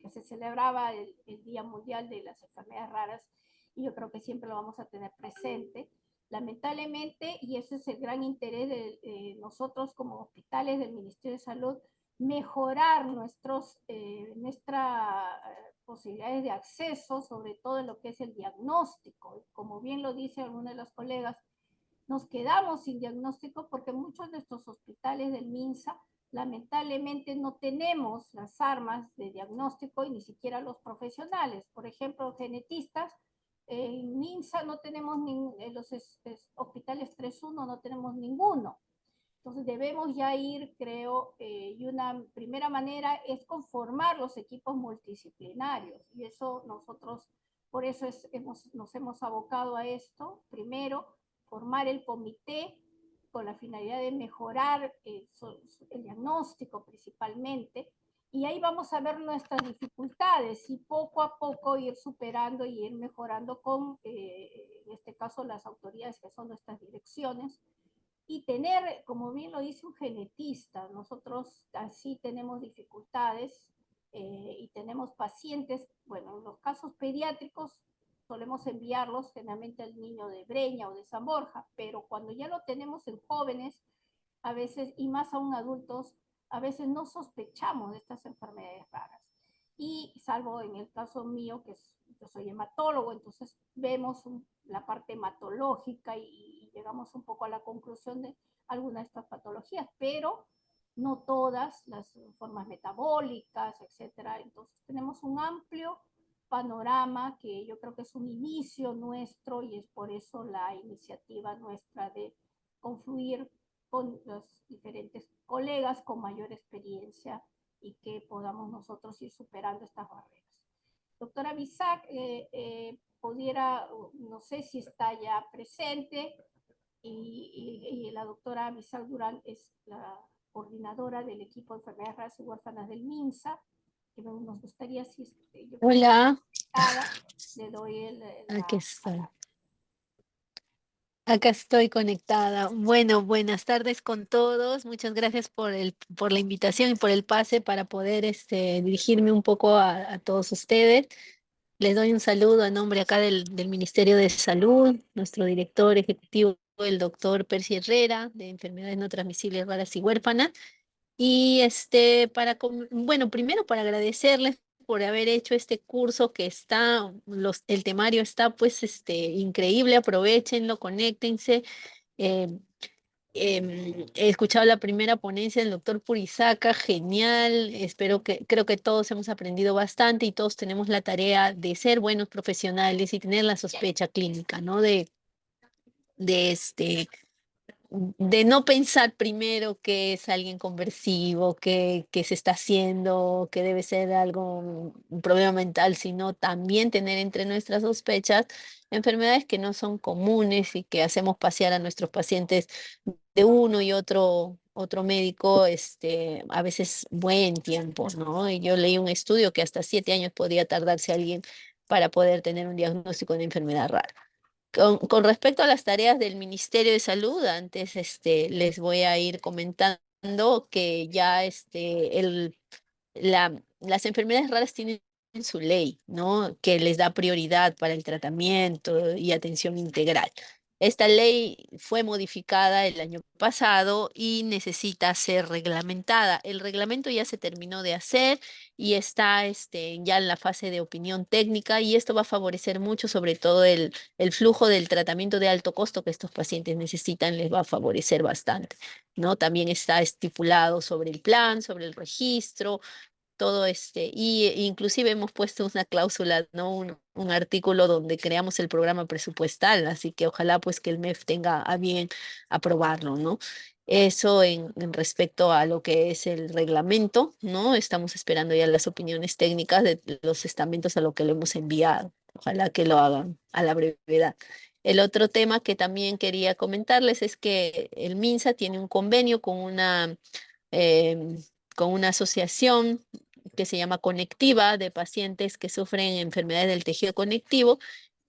Speaker 1: que se celebraba el Día Mundial de las Enfermedades Raras, y yo creo que siempre lo vamos a tener presente. Lamentablemente, y ese es el gran interés de nosotros como hospitales del Ministerio de Salud, mejorar nuestras posibilidades de acceso, sobre todo en lo que es el diagnóstico. Como bien lo dice alguno de los colegas, nos quedamos sin diagnóstico porque muchos de estos hospitales del MINSA lamentablemente no tenemos las armas de diagnóstico y ni siquiera los profesionales. Por ejemplo, genetistas, en MINSA no tenemos, en los hospitales 3.1 no tenemos ninguno. Entonces debemos ya ir, creo, y una primera manera es conformar los equipos multidisciplinarios. Y eso nosotros, por eso nos hemos abocado a esto. Primero, formar el comité con la finalidad de mejorar el diagnóstico principalmente. Y ahí vamos a ver nuestras dificultades y poco a poco ir superando y ir mejorando con, en este caso, las autoridades que son nuestras direcciones, y tener, como bien lo dice un genetista, nosotros así tenemos dificultades y tenemos pacientes, bueno, en los casos pediátricos solemos enviarlos generalmente al niño de Breña o de San Borja, pero cuando ya lo tenemos en jóvenes, a veces, y más aún adultos, a veces no sospechamos de estas enfermedades raras. Y salvo en el caso mío, yo soy hematólogo, entonces vemos la parte hematológica y llegamos un poco a la conclusión de algunas de estas patologías, pero no todas las formas metabólicas, etcétera. Entonces tenemos un amplio panorama que yo creo que es un inicio nuestro y es por eso la iniciativa nuestra de confluir con los diferentes colegas con mayor experiencia y que podamos nosotros ir superando estas barreras. Doctora Bisac, pudiera, no sé si está ya presente, y la doctora Bisac Durán es la coordinadora del equipo de enfermedades raras y huérfanas del MINSA, que nos gustaría, si yo
Speaker 3: Hola,
Speaker 1: le doy
Speaker 3: aquí
Speaker 1: la
Speaker 3: estoy.
Speaker 1: palabra.
Speaker 3: Acá estoy conectada. Bueno, buenas tardes con todos. Muchas gracias por la invitación y por el pase para poder dirigirme un poco a todos ustedes. Les doy un saludo a nombre acá del Ministerio de Salud, nuestro director ejecutivo, el doctor Percy Herrera, de Enfermedades No Transmisibles Raras y Huérfanas. Y bueno, primero para agradecerles por haber hecho este curso que está, el temario está pues increíble, aprovéchenlo, conéctense. Eh, He escuchado la primera ponencia del doctor Purizaca, genial. Creo que todos hemos aprendido bastante y todos tenemos la tarea de ser buenos profesionales y tener la sospecha clínica, ¿no? De de no pensar primero que es alguien conversivo, que se está haciendo, que debe ser algo, un problema mental, sino también tener entre nuestras sospechas enfermedades que no son comunes y que hacemos pasear a nuestros pacientes de uno y otro médico, a veces buen tiempo, ¿no? Y yo leí un estudio que hasta 7 años podría tardarse alguien para poder tener un diagnóstico de enfermedad rara. Con respecto a las tareas del Ministerio de Salud, antes les voy a ir comentando que ya las enfermedades raras tienen su ley, ¿no? Que les da prioridad para el tratamiento y atención integral. Esta ley fue modificada el año pasado y necesita ser reglamentada. El reglamento ya se terminó de hacer y está ya en la fase de opinión técnica y esto va a favorecer mucho, sobre todo el flujo del tratamiento de alto costo que estos pacientes necesitan, les va a favorecer bastante, ¿no? También está estipulado sobre el plan, sobre el registro, todo y inclusive hemos puesto una cláusula, ¿no? Un artículo donde creamos el programa presupuestal, así que ojalá pues que el MEF tenga a bien aprobarlo, ¿no? Eso en respecto a lo que es el reglamento, ¿no? Estamos esperando ya las opiniones técnicas de los estamentos a lo que lo hemos enviado. Ojalá que lo hagan a la brevedad. El otro tema que también quería comentarles es que el MINSA tiene un convenio em, con una asociación que se llama Conectiva, de pacientes que sufren enfermedades del tejido conectivo,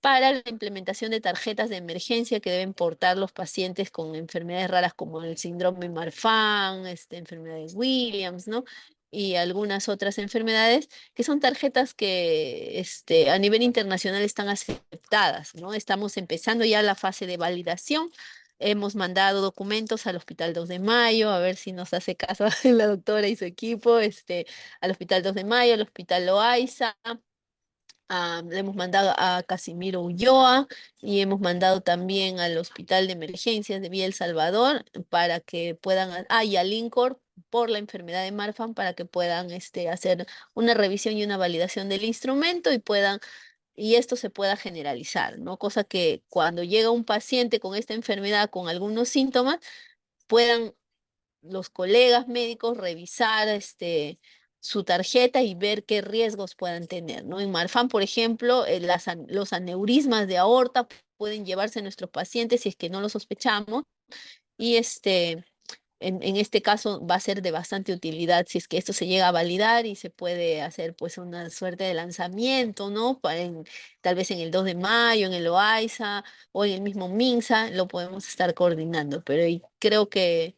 Speaker 3: para la implementación de tarjetas de emergencia que deben portar los pacientes con enfermedades raras como el síndrome Marfan, enfermedad de Williams, ¿no? Y algunas otras enfermedades, que son tarjetas que a nivel internacional están aceptadas, ¿no? Estamos empezando ya la fase de validación. Hemos mandado documentos al Hospital 2 de Mayo, a ver si nos hace caso la doctora y su equipo, al Hospital 2 de Mayo, al Hospital Loaiza. Le hemos mandado a Casimiro Ulloa y hemos mandado también al Hospital de Emergencias de Villa El Salvador para que puedan, y al INCOR por la enfermedad de Marfan para que puedan hacer una revisión y una validación del instrumento y esto se pueda generalizar, ¿no? Cosa que cuando llega un paciente con esta enfermedad, con algunos síntomas, puedan los colegas médicos revisar su tarjeta y ver qué riesgos puedan tener, ¿no? En Marfan, por ejemplo, los aneurismas de aorta pueden llevarse a nuestros pacientes si es que no lo sospechamos y en este caso va a ser de bastante utilidad si es que esto se llega a validar y se puede hacer pues una suerte de lanzamiento, ¿no? Tal vez en el 2 de mayo, en el OAISA o en el mismo MINSA, lo podemos estar coordinando, pero creo que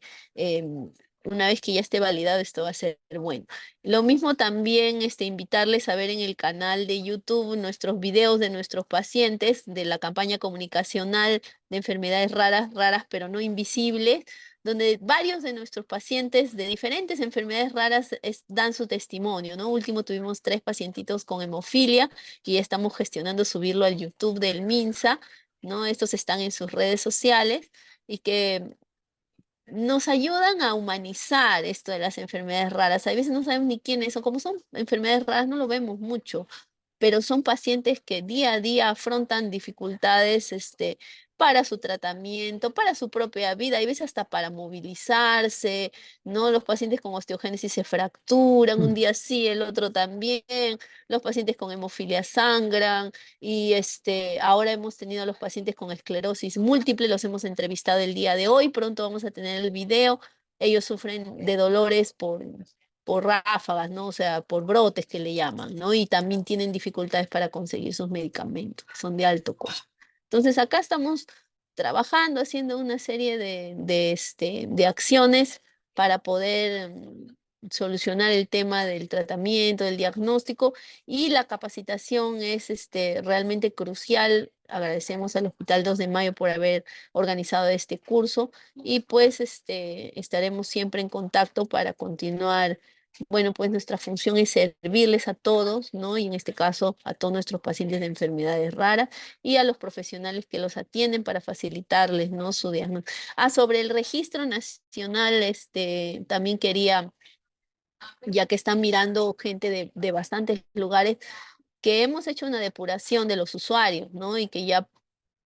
Speaker 3: una vez que ya esté validado esto va a ser bueno. Lo mismo también invitarles a ver en el canal de YouTube nuestros videos de nuestros pacientes de la campaña comunicacional de enfermedades raras, raras pero no invisibles, donde varios de nuestros pacientes de diferentes enfermedades raras dan su testimonio, ¿no? Último tuvimos 3 pacientitos con hemofilia y ya estamos gestionando subirlo al YouTube del MINSA, ¿no? Estos están en sus redes sociales y que nos ayudan a humanizar esto de las enfermedades raras. A veces no sabemos ni quiénes son, como son enfermedades raras no lo vemos mucho, pero son pacientes que día a día afrontan dificultades para su tratamiento, para su propia vida, y veces hasta para movilizarse, ¿no? Los pacientes con osteogénesis se fracturan, un día sí, el otro también, los pacientes con hemofilia sangran, y ahora hemos tenido a los pacientes con esclerosis múltiple, los hemos entrevistado el día de hoy, pronto vamos a tener el video, ellos sufren de dolores por ráfagas, ¿no? O sea, por brotes que le llaman, ¿no? Y también tienen dificultades para conseguir sus medicamentos, son de alto costo. Entonces, acá estamos trabajando, haciendo una serie de acciones para poder solucionar el tema del tratamiento, del diagnóstico, y la capacitación es realmente crucial. Agradecemos al Hospital 2 de Mayo por haber organizado este curso y pues estaremos siempre en contacto para continuar bueno, pues nuestra función es servirles a todos, ¿no? Y en este caso a todos nuestros pacientes de enfermedades raras y a los profesionales que los atienden para facilitarles, ¿no? Su diagnóstico. Sobre el registro nacional, también quería, ya que están mirando gente de bastantes lugares, que hemos hecho una depuración de los usuarios, ¿no? Y que ya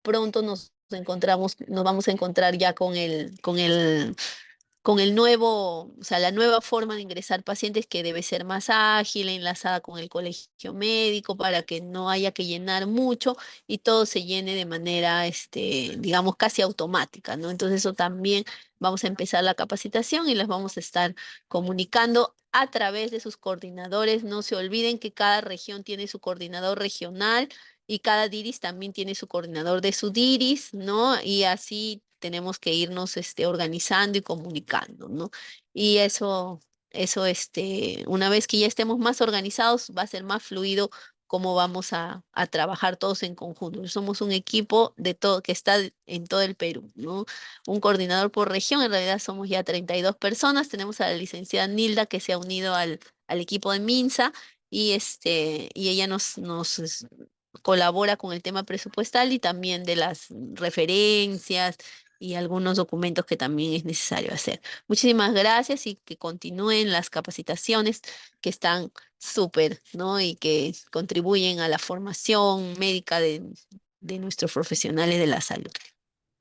Speaker 3: pronto nos vamos a encontrar ya con el nuevo, o sea, la nueva forma de ingresar pacientes que debe ser más ágil, enlazada con el colegio médico para que no haya que llenar mucho y todo se llene de manera, digamos, casi automática, ¿no? Entonces eso también vamos a empezar la capacitación y les vamos a estar comunicando a través de sus coordinadores. No se olviden que cada región tiene su coordinador regional y cada DIRIS también tiene su coordinador de su DIRIS, ¿no? Y así tenemos que irnos organizando y comunicando, ¿no? Y una vez que ya estemos más organizados, va a ser más fluido cómo vamos a trabajar todos en conjunto. Somos un equipo de todo, que está en todo el Perú, ¿no? Un coordinador por región, en realidad somos ya 32 personas. Tenemos a la licenciada Nilda que se ha unido al equipo de MINSA y ella nos colabora con el tema presupuestal y también de las referencias y algunos documentos que también es necesario hacer. Muchísimas gracias y que continúen las capacitaciones que están súper, ¿no? Y que contribuyen a la formación médica de nuestros profesionales de la salud.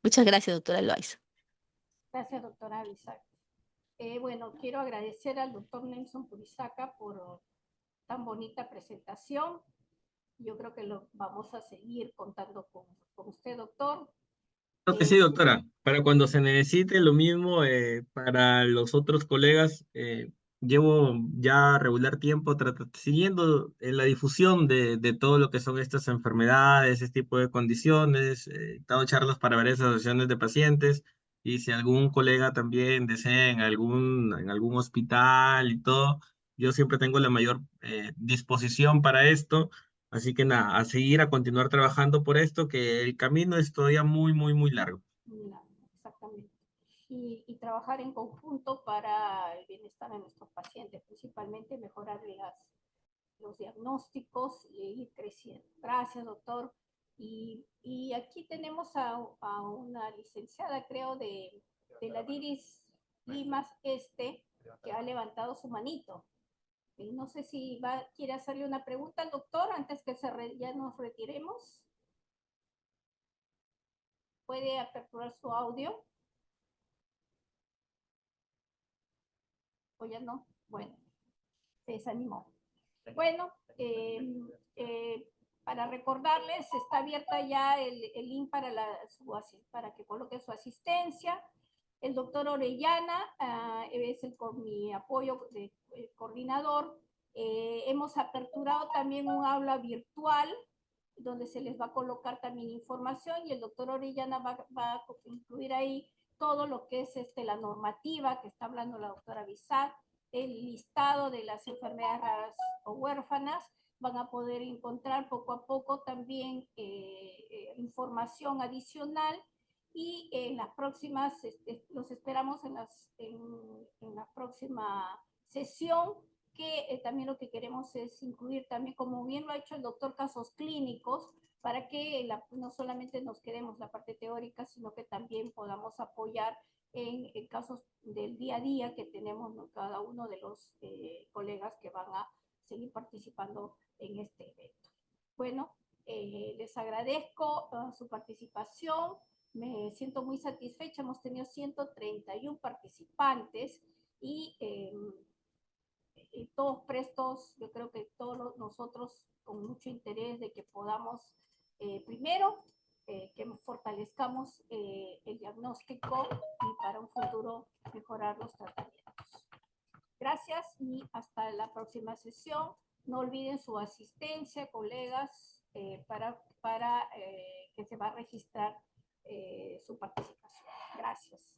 Speaker 3: Muchas gracias, doctora Loaiza.
Speaker 1: Gracias, doctora Bisaca. Bueno, quiero agradecer al doctor Nelson Purizaca por tan bonita presentación. Yo creo que lo vamos a seguir contando con usted, doctor.
Speaker 2: Creo que sí, doctora. Para cuando se necesite, lo mismo para los otros colegas. Llevo ya regular tiempo siguiendo la difusión de todo lo que son estas enfermedades, este tipo de condiciones. He dado charlas para varias asociaciones de pacientes. Y si algún colega también desea en algún hospital y todo, yo siempre tengo la mayor disposición para esto. Así que nada, a seguir, a continuar trabajando por esto, que el camino es todavía muy, muy, muy largo.
Speaker 1: Exactamente. Y trabajar en conjunto para el bienestar de nuestros pacientes, principalmente mejorar los diagnósticos y ir creciendo. Gracias, doctor. Y aquí tenemos a una licenciada, creo, de la DIRIS Limas que ha levantado su manito. No sé si quiere hacerle una pregunta al doctor antes que ya nos retiremos. ¿Puede aperturar su audio? ¿O ya no? Bueno, se desanimó. Bueno, para recordarles, está abierta ya el link para que coloque su asistencia. El doctor Orellana con mi apoyo de coordinador. Hemos aperturado también un aula virtual donde se les va a colocar también información y el doctor Orellana va a incluir ahí todo lo que es la normativa que está hablando la doctora Bizar, el listado de las enfermedades raras o huérfanas. Van a poder encontrar poco a poco también información adicional y en las próximas, los esperamos en la próxima sesión, que también lo que queremos es incluir también, como bien lo ha hecho el doctor, casos clínicos, para que no solamente nos quedemos la parte teórica, sino que también podamos apoyar en casos del día a día que tenemos, ¿no?, cada uno de los colegas que van a seguir participando en este evento. Bueno, les agradezco su participación, me siento muy satisfecha, hemos tenido 131 participantes y todos prestos, yo creo que todos nosotros con mucho interés de que podamos, primero, que fortalezcamos el diagnóstico y para un futuro mejorar los tratamientos. Gracias y hasta la próxima sesión. No olviden su asistencia, colegas, para que se va a registrar su participación. Gracias.